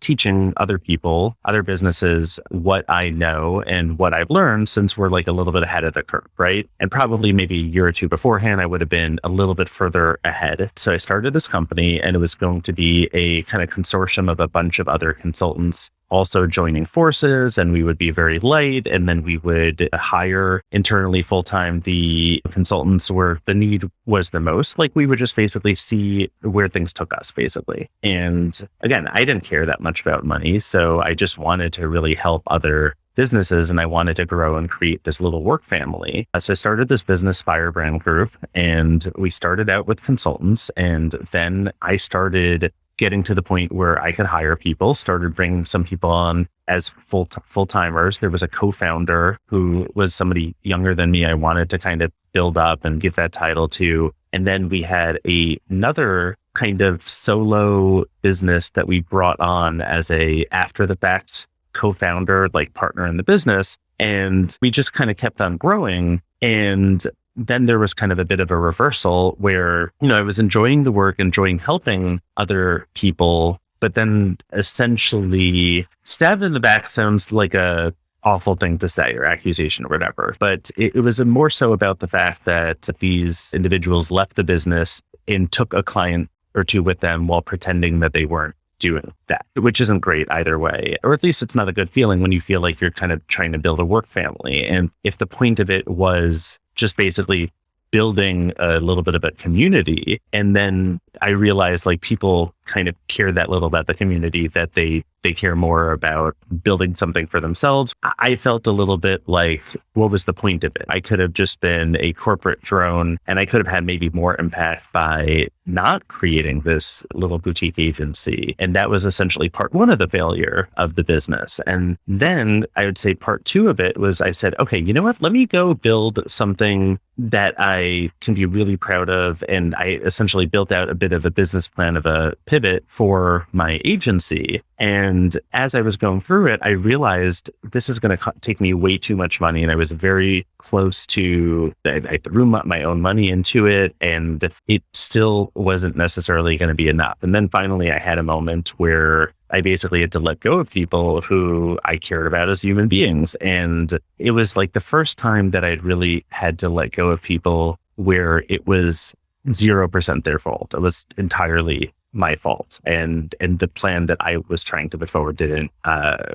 teaching other people, other businesses, what I know and what I've learned, since we're like a little bit ahead of the curve, right? And probably maybe a year or two beforehand, I would have been a little bit further ahead. So I started this company and it was going to be a kind of consortium of a bunch of other consultants also joining forces, and we would be very light, and then we would hire internally full-time the consultants where the need was the most. Like we would just basically see where things took us basically. And again, I didn't care that much about money, so I just wanted to really help other businesses, and I wanted to grow and create this little work family. So I started this business Firebrand Group, and we started out with consultants, and then I started getting to the point where I could hire people, started bringing some people on as full-timers. There was a co-founder who was somebody younger than me I wanted to kind of build up and give that title to. And then we had another kind of solo business that we brought on as a after-the-fact co-founder, like partner in the business. And we just kind of kept on growing. And then there was kind of a bit of a reversal where, I was enjoying the work, enjoying helping other people, but then essentially stabbed in the back sounds like a awful thing to say or accusation or whatever. But it was more so about the fact that these individuals left the business and took a client or two with them while pretending that they weren't doing that, which isn't great either way. Or at least it's not a good feeling when you feel like you're kind of trying to build a work family. And if the point of it was just basically building a little bit of a community, and then I realized like people kind of care that little about the community that they care more about building something for themselves. I felt a little bit like, what was the point of it? I could have just been a corporate drone, and I could have had maybe more impact by not creating this little boutique agency. And that was essentially part one of the failure of the business. And then I would say part two of it was I said, okay, you know what? Let me go build something that I can be really proud of. And I essentially built out a bit of a business plan of a pivot pivot for my agency. And as I was going through it, I realized this is going to take me way too much money. And I was very close to, I threw my own money into it, and it still wasn't necessarily going to be enough. And then finally, I had a moment where I basically had to let go of people who I cared about as human beings. And it was like the first time that I'd really had to let go of people where it was 0% their fault. It was entirely my fault. And the plan that I was trying to put forward didn't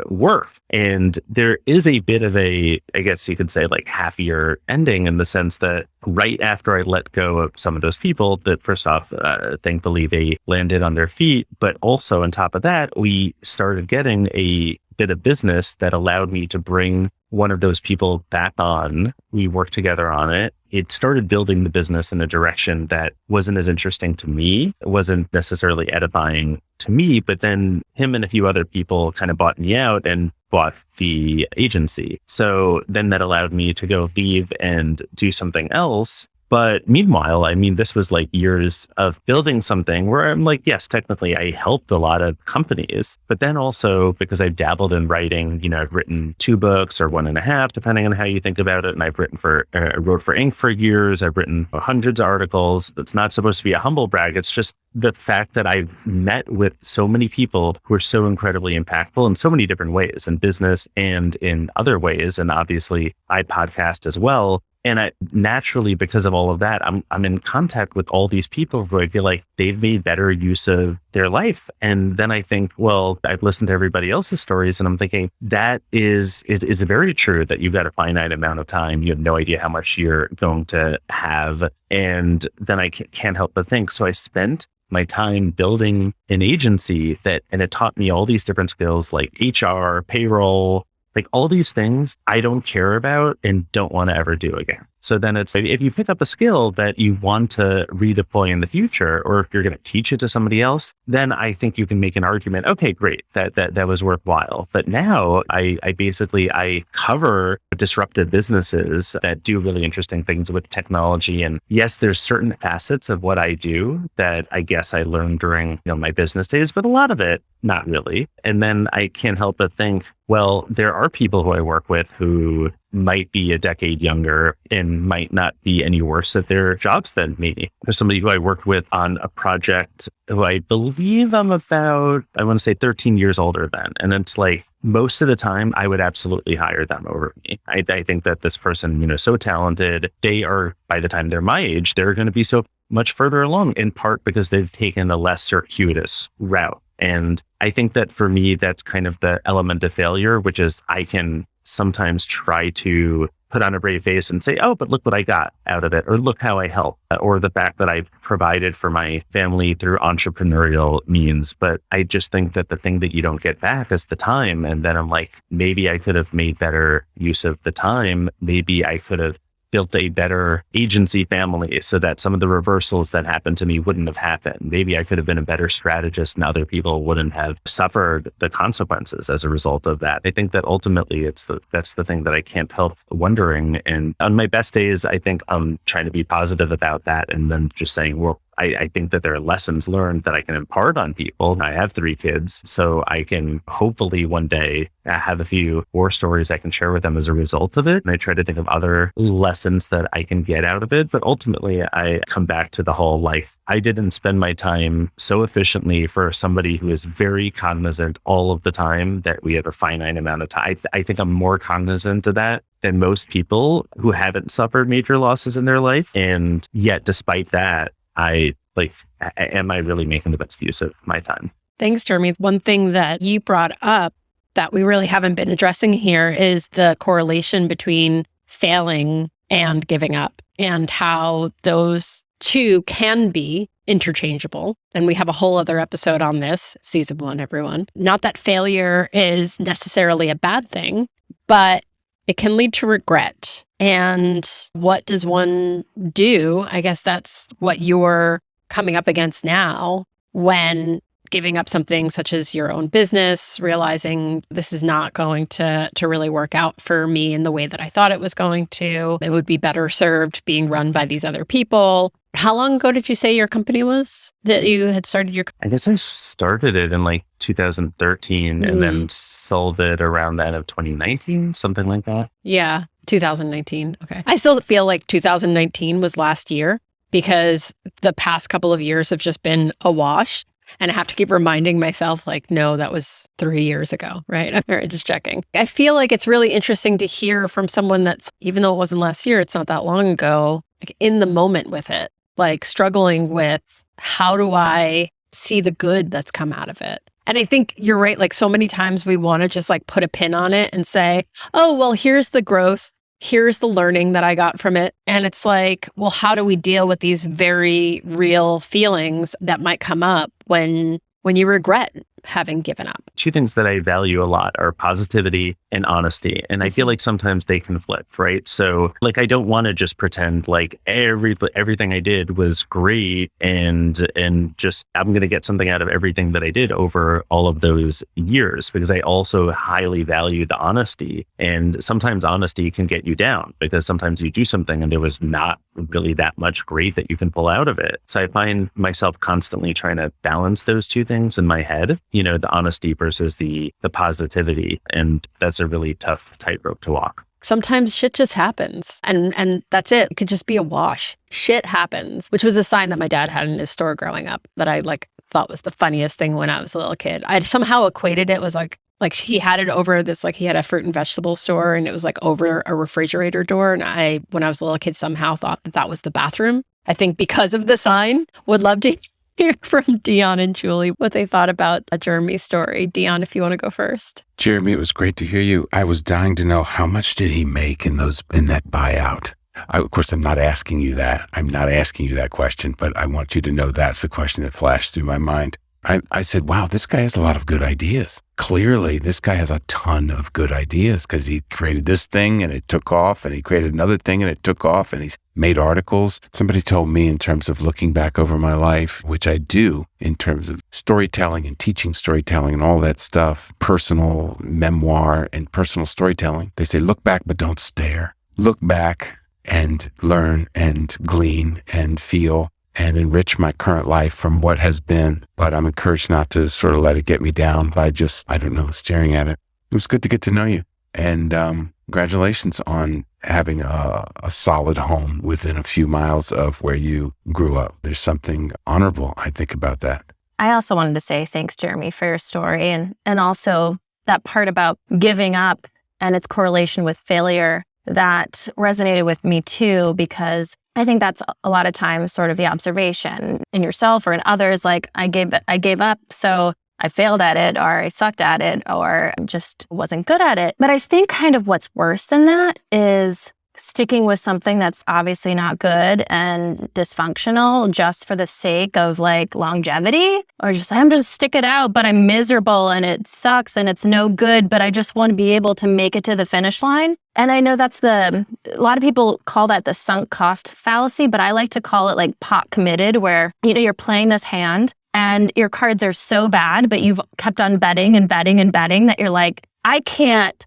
work. And there is a bit of a, I guess you could say, like happier ending, in the sense that right after I let go of some of those people, that first off, thankfully they landed on their feet. But also on top of that, we started getting a bit of business that allowed me to bring one of those people back on. We worked together on it. It started building the business in a direction that wasn't as interesting to me. It wasn't necessarily edifying to me, but then him and a few other people kind of bought me out and bought the agency. So then that allowed me to go leave and do something else. But meanwhile, I mean, this was like years of building something where I'm like, yes, technically I helped a lot of companies, but then also because I've dabbled in writing, you know, I've written 2 books or 1.5, depending on how you think about it. And I've written I wrote for Inc. for years. I've written hundreds of articles. That's not supposed to be a humble brag. It's just the fact that I've met with so many people who are so incredibly impactful in so many different ways, in business and in other ways. And obviously I podcast as well. And I, naturally, because of all of that, I'm in contact with all these people who I feel like they've made better use of their life. And then I think, well, I've listened to everybody else's stories, and I'm thinking that is very true, that you've got a finite amount of time. You have no idea how much you're going to have. And then I can't help but think. So I spent my time building an agency and it taught me all these different skills like HR, payroll, like all these things I don't care about and don't want to ever do again. So then it's like, if you pick up a skill that you want to redeploy in the future, or if you're going to teach it to somebody else, then I think you can make an argument. Okay, great. That was worthwhile. But now I basically cover disruptive businesses that do really interesting things with technology. And yes, there's certain facets of what I do that I guess I learned during my business days, but a lot of it, not really. And then I can't help but think, well, there are people who I work with who might be a decade younger and might not be any worse at their jobs than me. There's somebody who I worked with on a project who I believe I'm about, I want to say 13 years older than. And it's like, most of the time I would absolutely hire them over me. I think that this person, so talented, they are, by the time they're my age, they're going to be so much further along, in part because they've taken a less circuitous route. And I think that for me, that's kind of the element of failure, which is I can sometimes try to put on a brave face and say, oh, but look what I got out of it, or look how I helped, or the fact that I've provided for my family through entrepreneurial means. But I just think that the thing that you don't get back is the time. And then I'm like, maybe I could have made better use of the time. Maybe I could have built a better agency family so that some of the reversals that happened to me wouldn't have happened. Maybe I could have been a better strategist and other people wouldn't have suffered the consequences as a result of that. I think that ultimately that's the thing that I can't help wondering. And on my best days, I think I'm trying to be positive about that, and then just saying, well, I think that there are lessons learned that I can impart on people. I have 3 kids, so I can hopefully one day have a few war stories I can share with them as a result of it. And I try to think of other lessons that I can get out of it. But ultimately, I come back to the whole life. I didn't spend my time so efficiently for somebody who is very cognizant all of the time that we have a finite amount of time. I think I'm more cognizant of that than most people who haven't suffered major losses in their life. And yet, despite that, am I really making the best use of my time? Thanks, Jeremy. One thing that you brought up that we really haven't been addressing here is the correlation between failing and giving up, and how those two can be interchangeable. And we have a whole other episode on this, season 1, everyone. Not that failure is necessarily a bad thing, but it can lead to regret. And what does one do? I guess that's what you're coming up against now when giving up something such as your own business, realizing this is not going to really work out for me in the way that I thought it was going to. It would be better served being run by these other people. How long ago did you say your company was that you had started your? I guess I started it in like 2013 and then sold it around that of 2019, something like that. Yeah, 2019. Okay. I still feel like 2019 was last year because the past couple of years have just been a wash. And I have to keep reminding myself, like, no, that was 3 years ago, right? All right, just checking. I feel like it's really interesting to hear from someone that's, even though it wasn't last year, it's not that long ago, like in the moment with it, like struggling with how do I see the good that's come out of it? And I think you're right. Like so many times we want to just like put a pin on it and say, oh, well, here's the growth. Here's the learning that I got from it. And it's like, well, how do we deal with these very real feelings that might come up when you regret having given up? Two things that I value a lot are positivity and honesty. And I feel like sometimes they conflict, right? So like, I don't want to just pretend like everything I did was great and just I'm going to get something out of everything that I did over all of those years, because I also highly value the honesty. And sometimes honesty can get you down because sometimes you do something and there was not really that much great that you can pull out of it. So I find myself constantly trying to balance those two things in my head, the honesty versus the positivity. And that's a really tough tightrope to walk. Sometimes shit just happens and that's it. It could just be a wash. Shit happens, which was a sign that my dad had in his store growing up that I thought was the funniest thing when I was a little kid. I somehow equated it was like he had it over this, like he had a fruit and vegetable store and it was like over a refrigerator door. And when I was a little kid, somehow thought that was the bathroom. I think because of the sign. Would love to hear from Dion and Julie what they thought about Jeremy's story. Dion, if you want to go first. Jeremy, it was great to hear you. I was dying to know how much did he make in that buyout? Of course, I'm not asking you that. I'm not asking you that question, but I want you to know that's the question that flashed through my mind. I said, wow, this guy has a lot of good ideas. Clearly, this guy has a ton of good ideas because he created this thing and it took off, and he created another thing and it took off, and he's made articles. Somebody told me in terms of looking back over my life, which I do in terms of storytelling and teaching storytelling and all that stuff, personal memoir and personal storytelling. They say, look back, but don't stare. Look back and learn and glean and feel and enrich my current life from what has been. But I'm encouraged not to sort of let it get me down by just, staring at it. It was good to get to know you. And congratulations on having a solid home within a few miles of where you grew up. There's something honorable, I think, about that. I also wanted to say thanks, Jeremy, for your story and also that part about giving up and its correlation with failure that resonated with me too, because I think that's a lot of times sort of the observation in yourself or in others, like I gave up, so I failed at it, or I sucked at it, or just wasn't good at it. But I think kind of what's worse than that is sticking with something that's obviously not good and dysfunctional just for the sake of like longevity, or just I'm just stick it out, but I'm miserable and it sucks and it's no good, but I just want to be able to make it to the finish line. And I know that's a lot of people call that the sunk cost fallacy, but I like to call it like pot committed, where, you're playing this hand and your cards are so bad, but you've kept on betting and betting and betting that you're like, I can't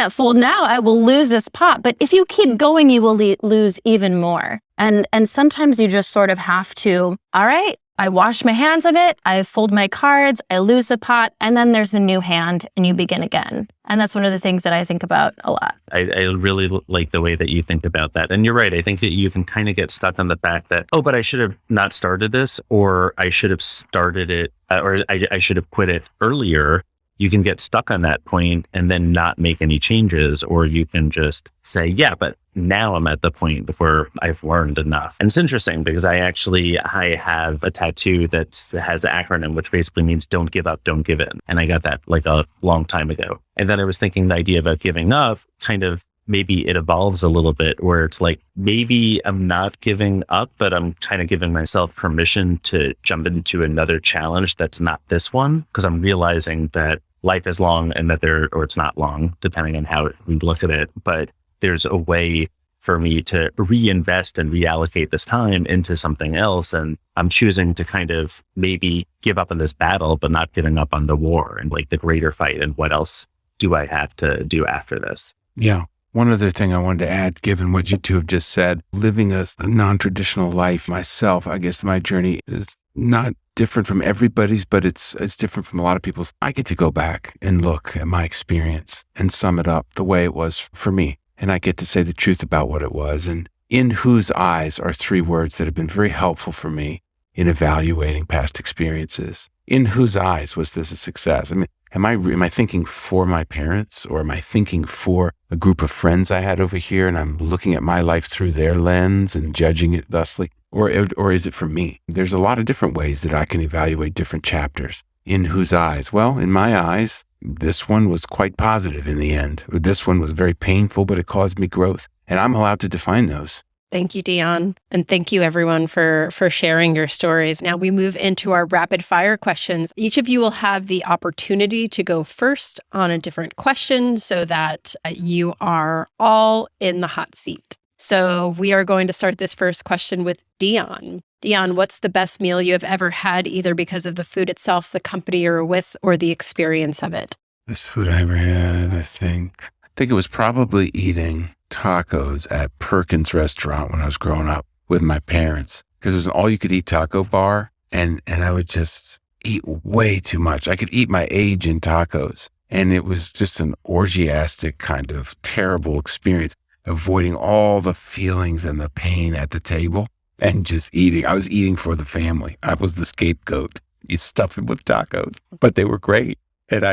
fold now. I will lose this pot. But if you keep going, you will lose even more. And sometimes you just sort of have to, all right, I wash my hands of it. I fold my cards. I lose the pot. And then there's a new hand and you begin again. And that's one of the things that I think about a lot. I really like the way that you think about that. And you're right. I think that you can kind of get stuck on the fact that, oh, but I should have not started this, or I should have started it, or I should have quit it earlier. You can get stuck on that point and then not make any changes, or you can just say, yeah, but now I'm at the point where I've learned enough. And it's interesting because I have a tattoo that has an acronym, which basically means don't give up, don't give in. And I got that like a long time ago. And then I was thinking the idea about giving up kind of, maybe it evolves a little bit where it's like, maybe I'm not giving up, but I'm kind of giving myself permission to jump into another challenge that's not this one, because I'm realizing that life is long and that or it's not long, depending on how we look at it. But there's a way for me to reinvest and reallocate this time into something else. And I'm choosing to kind of maybe give up on this battle, but not giving up on the war and like the greater fight. And what else do I have to do after this? Yeah. One other thing I wanted to add, given what you two have just said, living a non-traditional life myself, I guess my journey is not different from everybody's, but it's different from a lot of people's. I get to go back and look at my experience and sum it up the way it was for me. And I get to say the truth about what it was. And in whose eyes are 3 words that have been very helpful for me in evaluating past experiences. In whose eyes was this a success? I mean, am I thinking for my parents, or am I thinking for a group of friends I had over here and I'm looking at my life through their lens and judging it thusly? Or is it for me? There's a lot of different ways that I can evaluate different chapters. In whose eyes? Well, in my eyes, this one was quite positive in the end. This one was very painful, but it caused me growth. And I'm allowed to define those. Thank you, Dion. And thank you, everyone, for sharing your stories. Now we move into our rapid fire questions. Each of you will have the opportunity to go first on a different question so that you are all in the hot seat. So we are going to start this first question with Dion. Dion, what's the best meal you have ever had, either because of the food itself, the company you're with, or the experience of it? Best food I ever had, I think it was probably eating tacos at Perkins Restaurant when I was growing up with my parents, because it was an all-you-could-eat taco bar, and I would just eat way too much. I could eat my age in tacos, and it was just an orgiastic kind of terrible experience, avoiding all the feelings and the pain at the table and just eating. I was eating for the family. I was the scapegoat. You stuff it with tacos, but they were great, and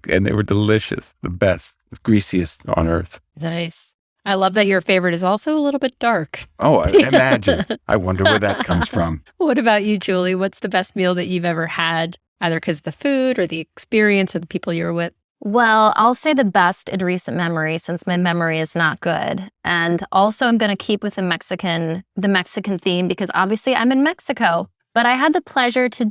and they were delicious, the best, the greasiest on earth. Nice. I love that your favorite is also a little bit dark. Oh, I imagine. I wonder where that comes from. What about you, Julie? What's the best meal that you've ever had, either because of the food or the experience or the people you were with? Well, I'll say the best in recent memory, since my memory is not good. And also I'm going to keep with the Mexican theme, because obviously I'm in Mexico. But I had the pleasure to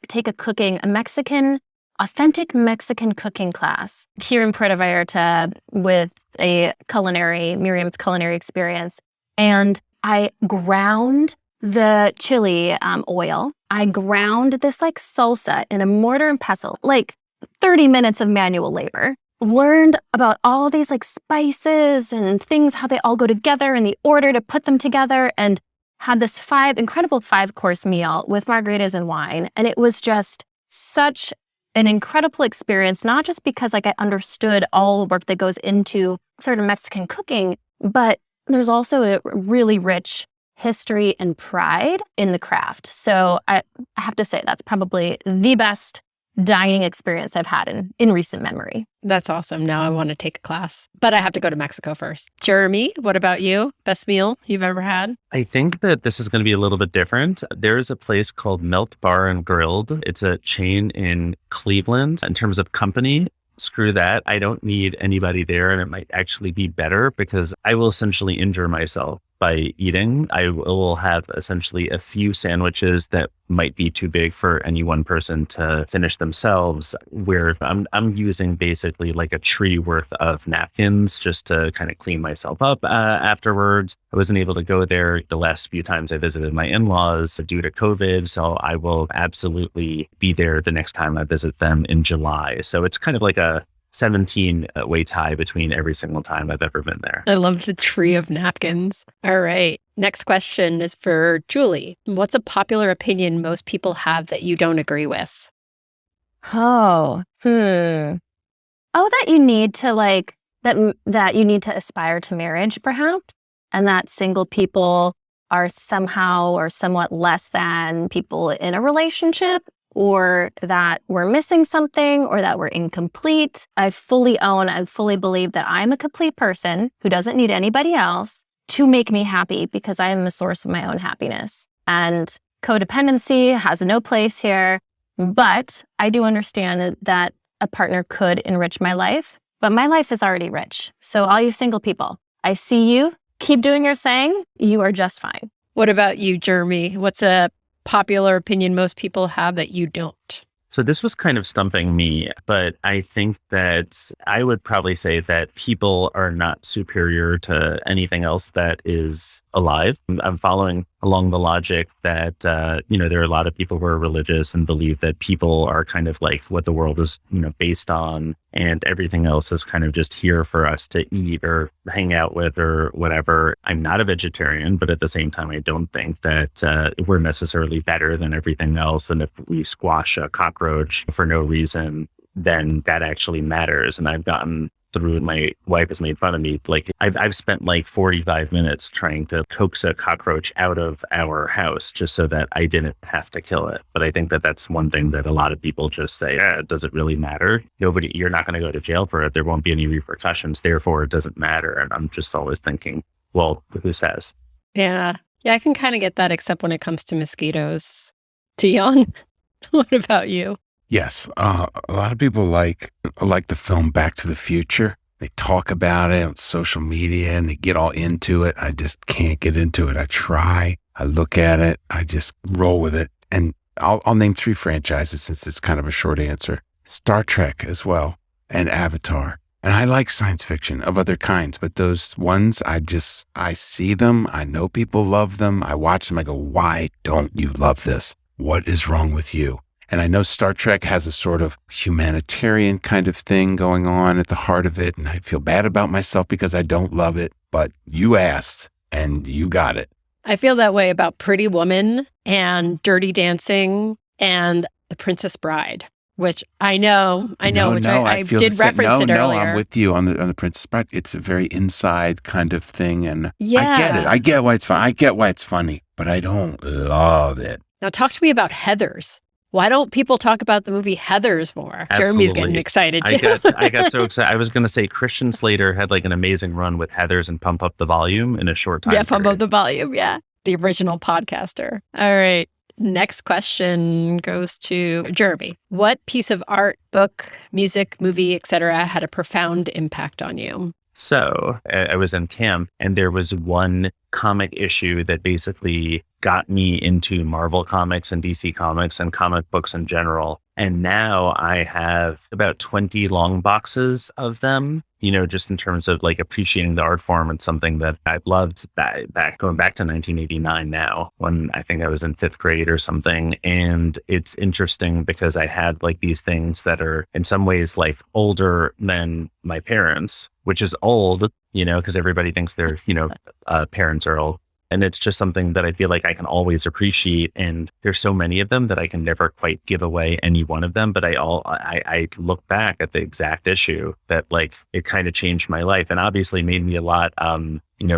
take a authentic Mexican cooking class here in Puerto Vallarta with Miriam's culinary experience. And I ground the chili oil. I ground this like salsa in a mortar and pestle, like 30 minutes of manual labor. Learned about all these like spices and things, how they all go together and the order to put them together, and had this incredible 5-course meal with margaritas and wine. And it was just such an incredible experience, not just because like I understood all the work that goes into sort of Mexican cooking, but there's also a really rich history and pride in the craft. So I have to say that's probably the best dining experience I've had in recent memory. That's awesome. Now I want to take a class, but I have to go to Mexico first. Jeremy, what about you? Best meal you've ever had? I think that this is going to be a little bit different. There's a place called Melt Bar and Grilled. It's a chain in Cleveland. In terms of company, screw that. I don't need anybody there, and it might actually be better because I will essentially injure myself by eating. I will have essentially a few sandwiches that might be too big for any one person to finish themselves, where I'm using basically like a tree worth of napkins just to kind of clean myself up afterwards. I wasn't able to go there the last few times I visited my in-laws due to COVID, so I will absolutely be there the next time I visit them in July. So it's kind of like a 17-way tie between every single time I've ever been there. I love the tree of napkins. All right. Next question is for Julie. What's a popular opinion most people have that you don't agree with? Oh, that you need to that you need to aspire to marriage, perhaps, and that single people are somehow or somewhat less than people in a relationship, or that we're missing something, or that we're incomplete. I fully own and fully believe that I'm a complete person who doesn't need anybody else to make me happy, because I am the source of my own happiness. And codependency has no place here, but I do understand that a partner could enrich my life, but my life is already rich. So all you single people, I see you. Keep doing your thing. You are just fine. What about you, Jeremy? What's a popular opinion most people have that you don't? So this was kind of stumping me, but I think that I would probably say that people are not superior to anything else that is alive. I'm following along the logic that, there are a lot of people who are religious and believe that people are kind of like what the world is, based on, and everything else is kind of just here for us to eat or hang out with or whatever. I'm not a vegetarian, but at the same time, I don't think that we're necessarily better than everything else. And if we squash a cockroach for no reason, then that actually matters. And I've gotten through, and my wife has made fun of me. Like I've spent like 45 minutes trying to coax a cockroach out of our house just so that I didn't have to kill it. But I think that that's one thing that a lot of people just say, does it really matter? You're not going to go to jail for it. There won't be any repercussions. Therefore, it doesn't matter. And I'm just always thinking, well, who says? Yeah. Yeah, I can kind of get that, except when it comes to mosquitoes. Dion, what about you? Yes. A lot of people like the film Back to the Future. They talk about it on social media and they get all into it. I just can't get into it. I try. I look at it. I just roll with it. And I'll name 3 franchises since it's kind of a short answer. Star Trek as well, and Avatar. And I like science fiction of other kinds, but those ones, I see them. I know people love them. I watch them. I go, why don't you love this? What is wrong with you? And I know Star Trek has a sort of humanitarian kind of thing going on at the heart of it. And I feel bad about myself because I don't love it, but you asked and you got it. I feel that way about Pretty Woman and Dirty Dancing and The Princess Bride, which I know, I did reference it earlier. No, I'm with you on the Princess Bride. It's a very inside kind of thing. And yeah. I get it. I get why it's fun. I get why it's funny, but I don't love it. Now talk to me about Heathers. Why don't people talk about the movie Heathers more? Absolutely. Jeremy's getting excited too. I got so excited. I was going to say Christian Slater had like an amazing run with Heathers and Pump Up the Volume in a short time. Yeah, Pump Up the Volume. Yeah. The original podcaster. All right. Next question goes to Jeremy. What piece of art, book, music, movie, etc. had a profound impact on you? So I was in camp and there was one comic issue that basically got me into Marvel comics and DC comics and comic books in general. And now I have about 20 long boxes of them, just in terms of like appreciating the art form. and something that I've loved back going back to 1989 now, when I think I was in 5th grade or something. And it's interesting because I had like these things that are in some ways like older than my parents, which is old, because everybody thinks their, parents are old. And it's just something that I feel like I can always appreciate. And there's so many of them that I can never quite give away any one of them. But I look back at the exact issue that like it kind of changed my life and obviously made me a lot,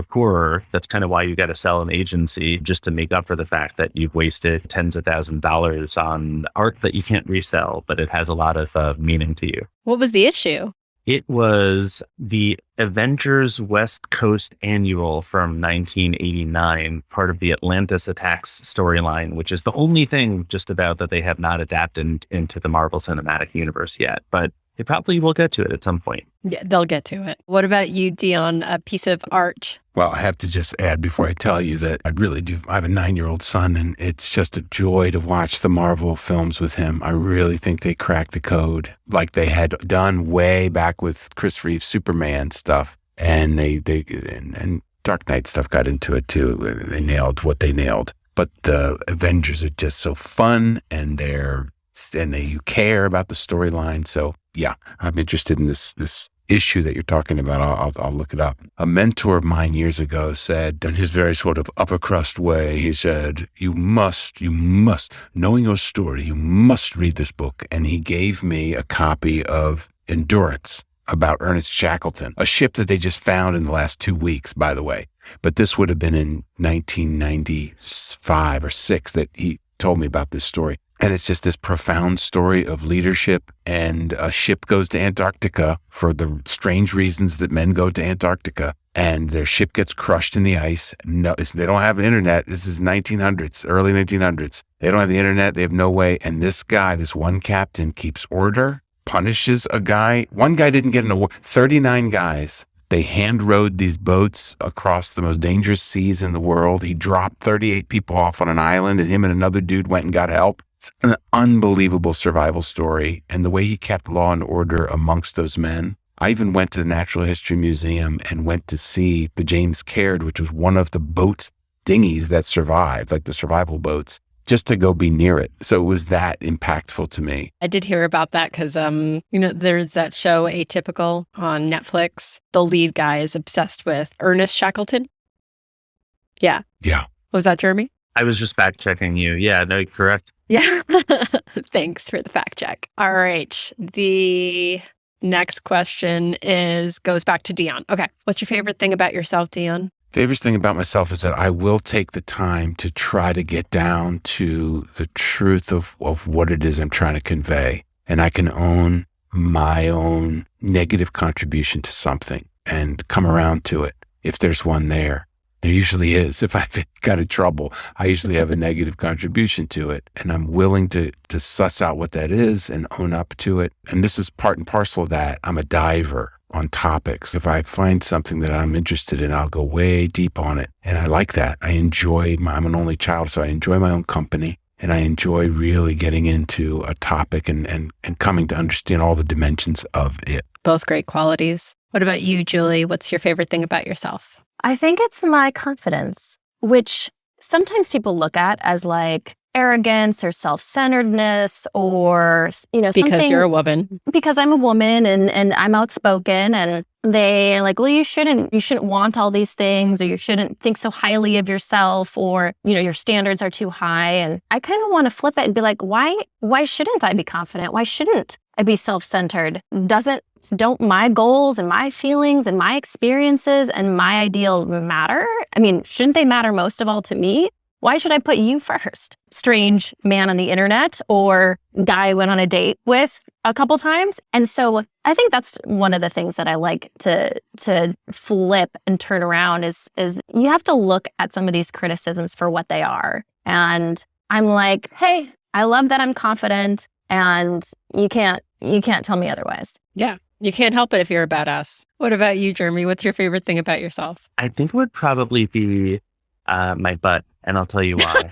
poorer. That's kind of why you got to sell an agency, just to make up for the fact that you've wasted tens of thousands of dollars on art that you can't resell, but it has a lot of meaning to you. What was the issue? It was the Avengers West Coast Annual from 1989, part of the Atlantis Attacks storyline, which is the only thing just about that they have not adapted into the Marvel Cinematic Universe yet. But they probably will get to it at some point. Yeah, they'll get to it. What about you, Dion? A piece of art? Well, I have to just add before I tell you that I really do. I have a 9-year-old son, and it's just a joy to watch the Marvel films with him. I really think they cracked the code like they had done way back with Chris Reeve's Superman stuff. And and Dark Knight stuff got into it too. They nailed what they nailed. But the Avengers are just so fun, and you care about the storyline. So yeah, I'm interested in this issue that you're talking about. I'll look it up. A mentor of mine years ago said, in his very sort of upper crust way, he said, you must, knowing your story, you must read this book. And he gave me a copy of Endurance about Ernest Shackleton, a ship that they just found in the last 2 weeks, by the way. But this would have been in 1995 or 6 that he told me about this story. And it's just this profound story of leadership, and a ship goes to Antarctica for the strange reasons that men go to Antarctica, and their ship gets crushed in the ice. No, they don't have internet. This is 1900s, early 1900s. They don't have the internet. They have no way. And this one captain keeps order, punishes a guy. One guy didn't get an award. 39 guys. They hand rowed these boats across the most dangerous seas in the world. He dropped 38 people off on an island, and him and another dude went and got help. It's an unbelievable survival story. And the way he kept law and order amongst those men, I even went to the Natural History Museum and went to see the James Caird, which was one of the boats, dinghies that survived, like the survival boats, just to go be near it. So it was that impactful to me. I did hear about that because, there's that show Atypical on Netflix. The lead guy is obsessed with Ernest Shackleton. Yeah. Yeah. Was that Jeremy? I was just fact checking you. Yeah, no, correct. Yeah. Thanks for the fact check. All right. The next question goes back to Dion. Okay. What's your favorite thing about yourself, Dion? Favorite thing about myself is that I will take the time to try to get down to the truth of what it is I'm trying to convey. And I can own my own negative contribution to something and come around to it if there's one there. There usually is. If I've got in trouble, I usually have a negative contribution to it. And I'm willing to suss out what that is and own up to it. And this is part and parcel of that. I'm a diver on topics. If I find something that I'm interested in, I'll go way deep on it. And I like that. I'm an only child, so I enjoy my own company. And I enjoy really getting into a topic and coming to understand all the dimensions of it. Both great qualities. What about you, Julie? What's your favorite thing about yourself? I think it's my confidence, which sometimes people look at as like arrogance or self-centeredness or, something. Because you're a woman. Because I'm a woman and I'm outspoken, and they are like, well, you shouldn't want all these things, or you shouldn't think so highly of yourself, or, your standards are too high. And I kind of want to flip it and be like, why shouldn't I be confident? Why shouldn't I be self-centered? Don't my goals and my feelings and my experiences and my ideals matter? I mean, shouldn't they matter most of all to me? Why should I put you first? Strange man on the internet or guy I went on a date with a couple times. And so I think that's one of the things that I like to flip and turn around is you have to look at some of these criticisms for what they are. And I'm like, hey, I love that I'm confident, and you can't tell me otherwise. Yeah. You can't help it if you're a badass. What about you, Jeremy? What's your favorite thing about yourself? I think it would probably be my butt, and I'll tell you why.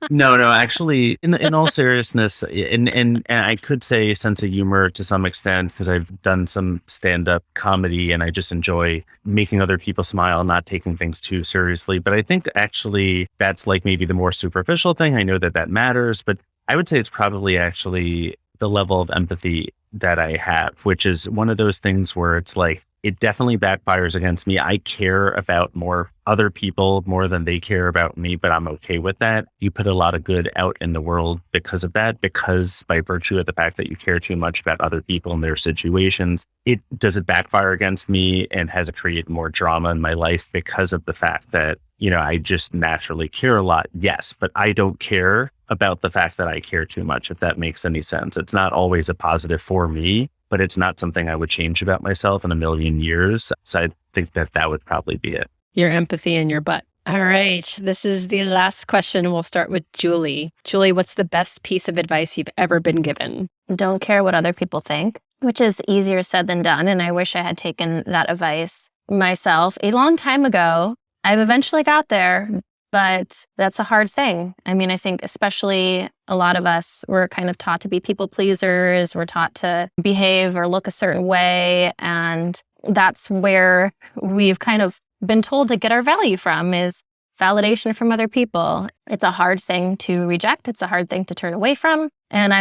No, actually, in all seriousness, and I could say sense of humor to some extent, because I've done some stand-up comedy and I just enjoy making other people smile, not taking things too seriously. But I think actually that's like maybe the more superficial thing. I know that matters, but I would say it's probably actually the level of empathy that I have, which is one of those things where it's like, it definitely backfires against me. I care about more other people more than they care about me, but I'm okay with that. You put a lot of good out in the world because of that, because by virtue of the fact that you care too much about other people and their situations, it backfire against me, and has it created more drama in my life because of the fact that, I just naturally care a lot. Yes, but I don't care about the fact that I care too much, if that makes any sense. It's not always a positive for me, but it's not something I would change about myself in a million years. So I think that would probably be it. Your empathy and your butt. All right. This is the last question. We'll start with Julie. Julie, what's the best piece of advice you've ever been given? Don't care what other people think, which is easier said than done. And I wish I had taken that advice myself a long time ago. I've eventually got there, but that's a hard thing. I mean, I think especially a lot of us, we're kind of taught to be people pleasers. We're taught to behave or look a certain way. And that's where we've kind of been told to get our value from, is validation from other people. It's a hard thing to reject. It's a hard thing to turn away from. And I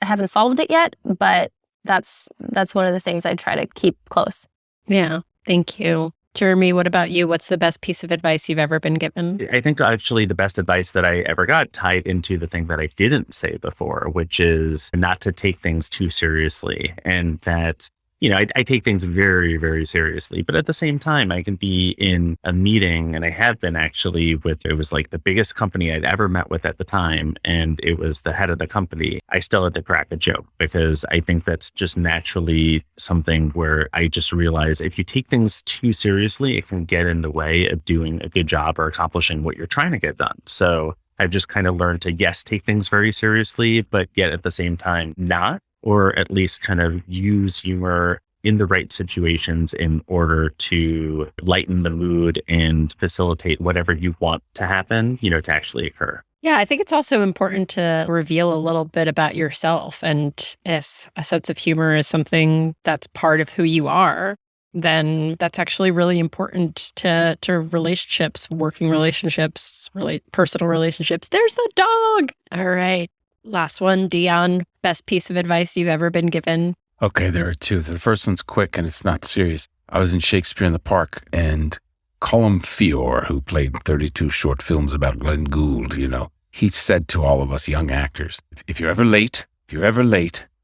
haven't solved it yet, but that's one of the things I try to keep close. Yeah. Thank you. Jeremy, what about you? What's the best piece of advice you've ever been given? I think actually the best advice that I ever got tied into the thing that I didn't say before, which is not to take things too seriously. And that, I take things very, very seriously. But at the same time, I can be in a meeting, and I have been actually it was like the biggest company I'd ever met with at the time. And it was the head of the company. I still had to crack a joke, because I think that's just naturally something where I just realize if you take things too seriously, it can get in the way of doing a good job or accomplishing what you're trying to get done. So I've just kind of learned to, yes, take things very seriously, but yet at the same time not, or at least kind of use humor in the right situations in order to lighten the mood and facilitate whatever you want to happen, to actually occur. Yeah, I think it's also important to reveal a little bit about yourself. And if a sense of humor is something that's part of who you are, then that's actually really important to relationships, working relationships, personal relationships. There's the dog. All right. Last one, Dion. Best piece of advice you've ever been given? Okay, there are two. The first one's quick and it's not serious. I was in Shakespeare in the Park, and Colm Feore, who played 32 short films about Glenn Gould, he said to all of us young actors, if you're ever late,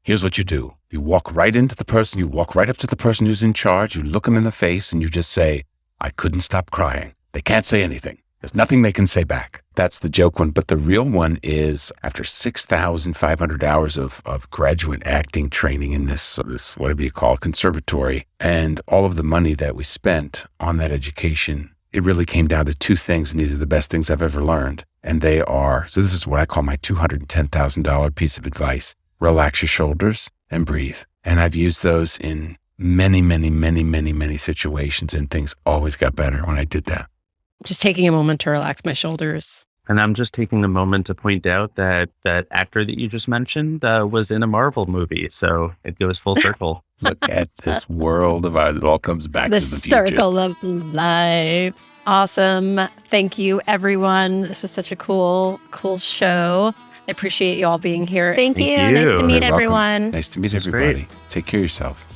here's what you do. You walk right into the person, you walk right up to the person who's in charge, you look them in the face, and you just say, I couldn't stop crying. They can't say anything. There's nothing they can say back. That's the joke one. But the real one is, after 6,500 hours of graduate acting training in this whatever you call it, conservatory, and all of the money that we spent on that education, it really came down to two things, and these are the best things I've ever learned. And they are, so this is what I call my $210,000 piece of advice. Relax your shoulders and breathe. And I've used those in many, many, many, many, many situations, and things always got better when I did that. Just taking a moment to relax my shoulders. And I'm just taking a moment to point out that that actor that you just mentioned was in a Marvel movie. So it goes full circle. Look at this world of ours. It all comes back to the future. Circle of life. Awesome. Thank you, everyone. This is such a cool show. I appreciate you all being here. Thank you. you. Nice to meet You're welcome. everyone. Nice to meet That's everybody. great. Take care of yourselves.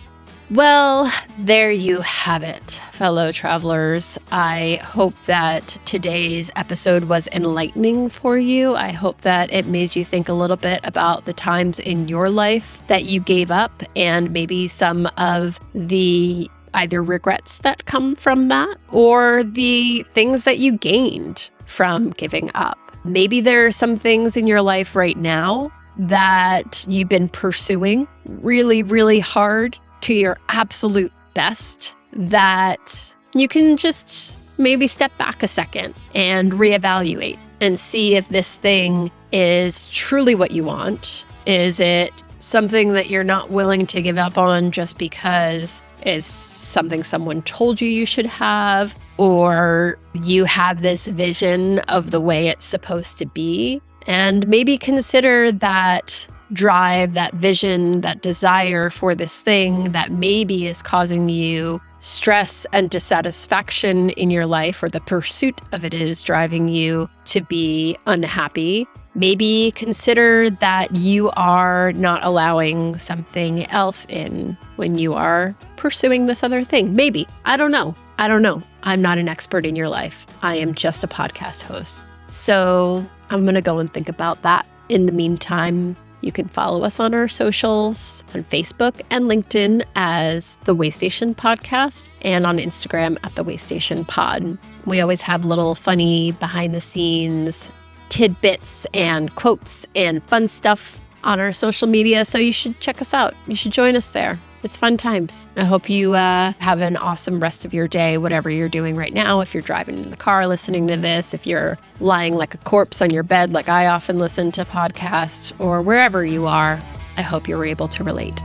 Well, there you have it, fellow travelers. I hope that today's episode was enlightening for you. I hope that it made you think a little bit about the times in your life that you gave up, and maybe some of the either regrets that come from that or the things that you gained from giving up. Maybe there are some things in your life right now that you've been pursuing really, really hard to your absolute best, that you can just maybe step back a second and reevaluate and see if this thing is truly what you want. Is it something that you're not willing to give up on just because it's something someone told you should have, or you have this vision of the way it's supposed to be? And maybe consider that drive, that vision, that desire for this thing that maybe is causing you stress and dissatisfaction in your life, or the pursuit of it is driving you to be unhappy. Maybe consider that you are not allowing something else in when you are pursuing this other thing. Maybe. I don't know. I'm not an expert in your life. I am just a podcast host. So I'm going to go and think about that. In the meantime, you can follow us on our socials on Facebook and LinkedIn as The Waystation Podcast, and on Instagram at The Waystation Pod. We always have little funny behind the scenes tidbits and quotes and fun stuff on our social media. So you should check us out. You should join us there. It's fun times. I hope you have an awesome rest of your day, whatever you're doing right now. If you're driving in the car listening to this, if you're lying like a corpse on your bed, like I often listen to podcasts, or wherever you are, I hope you're able to relate.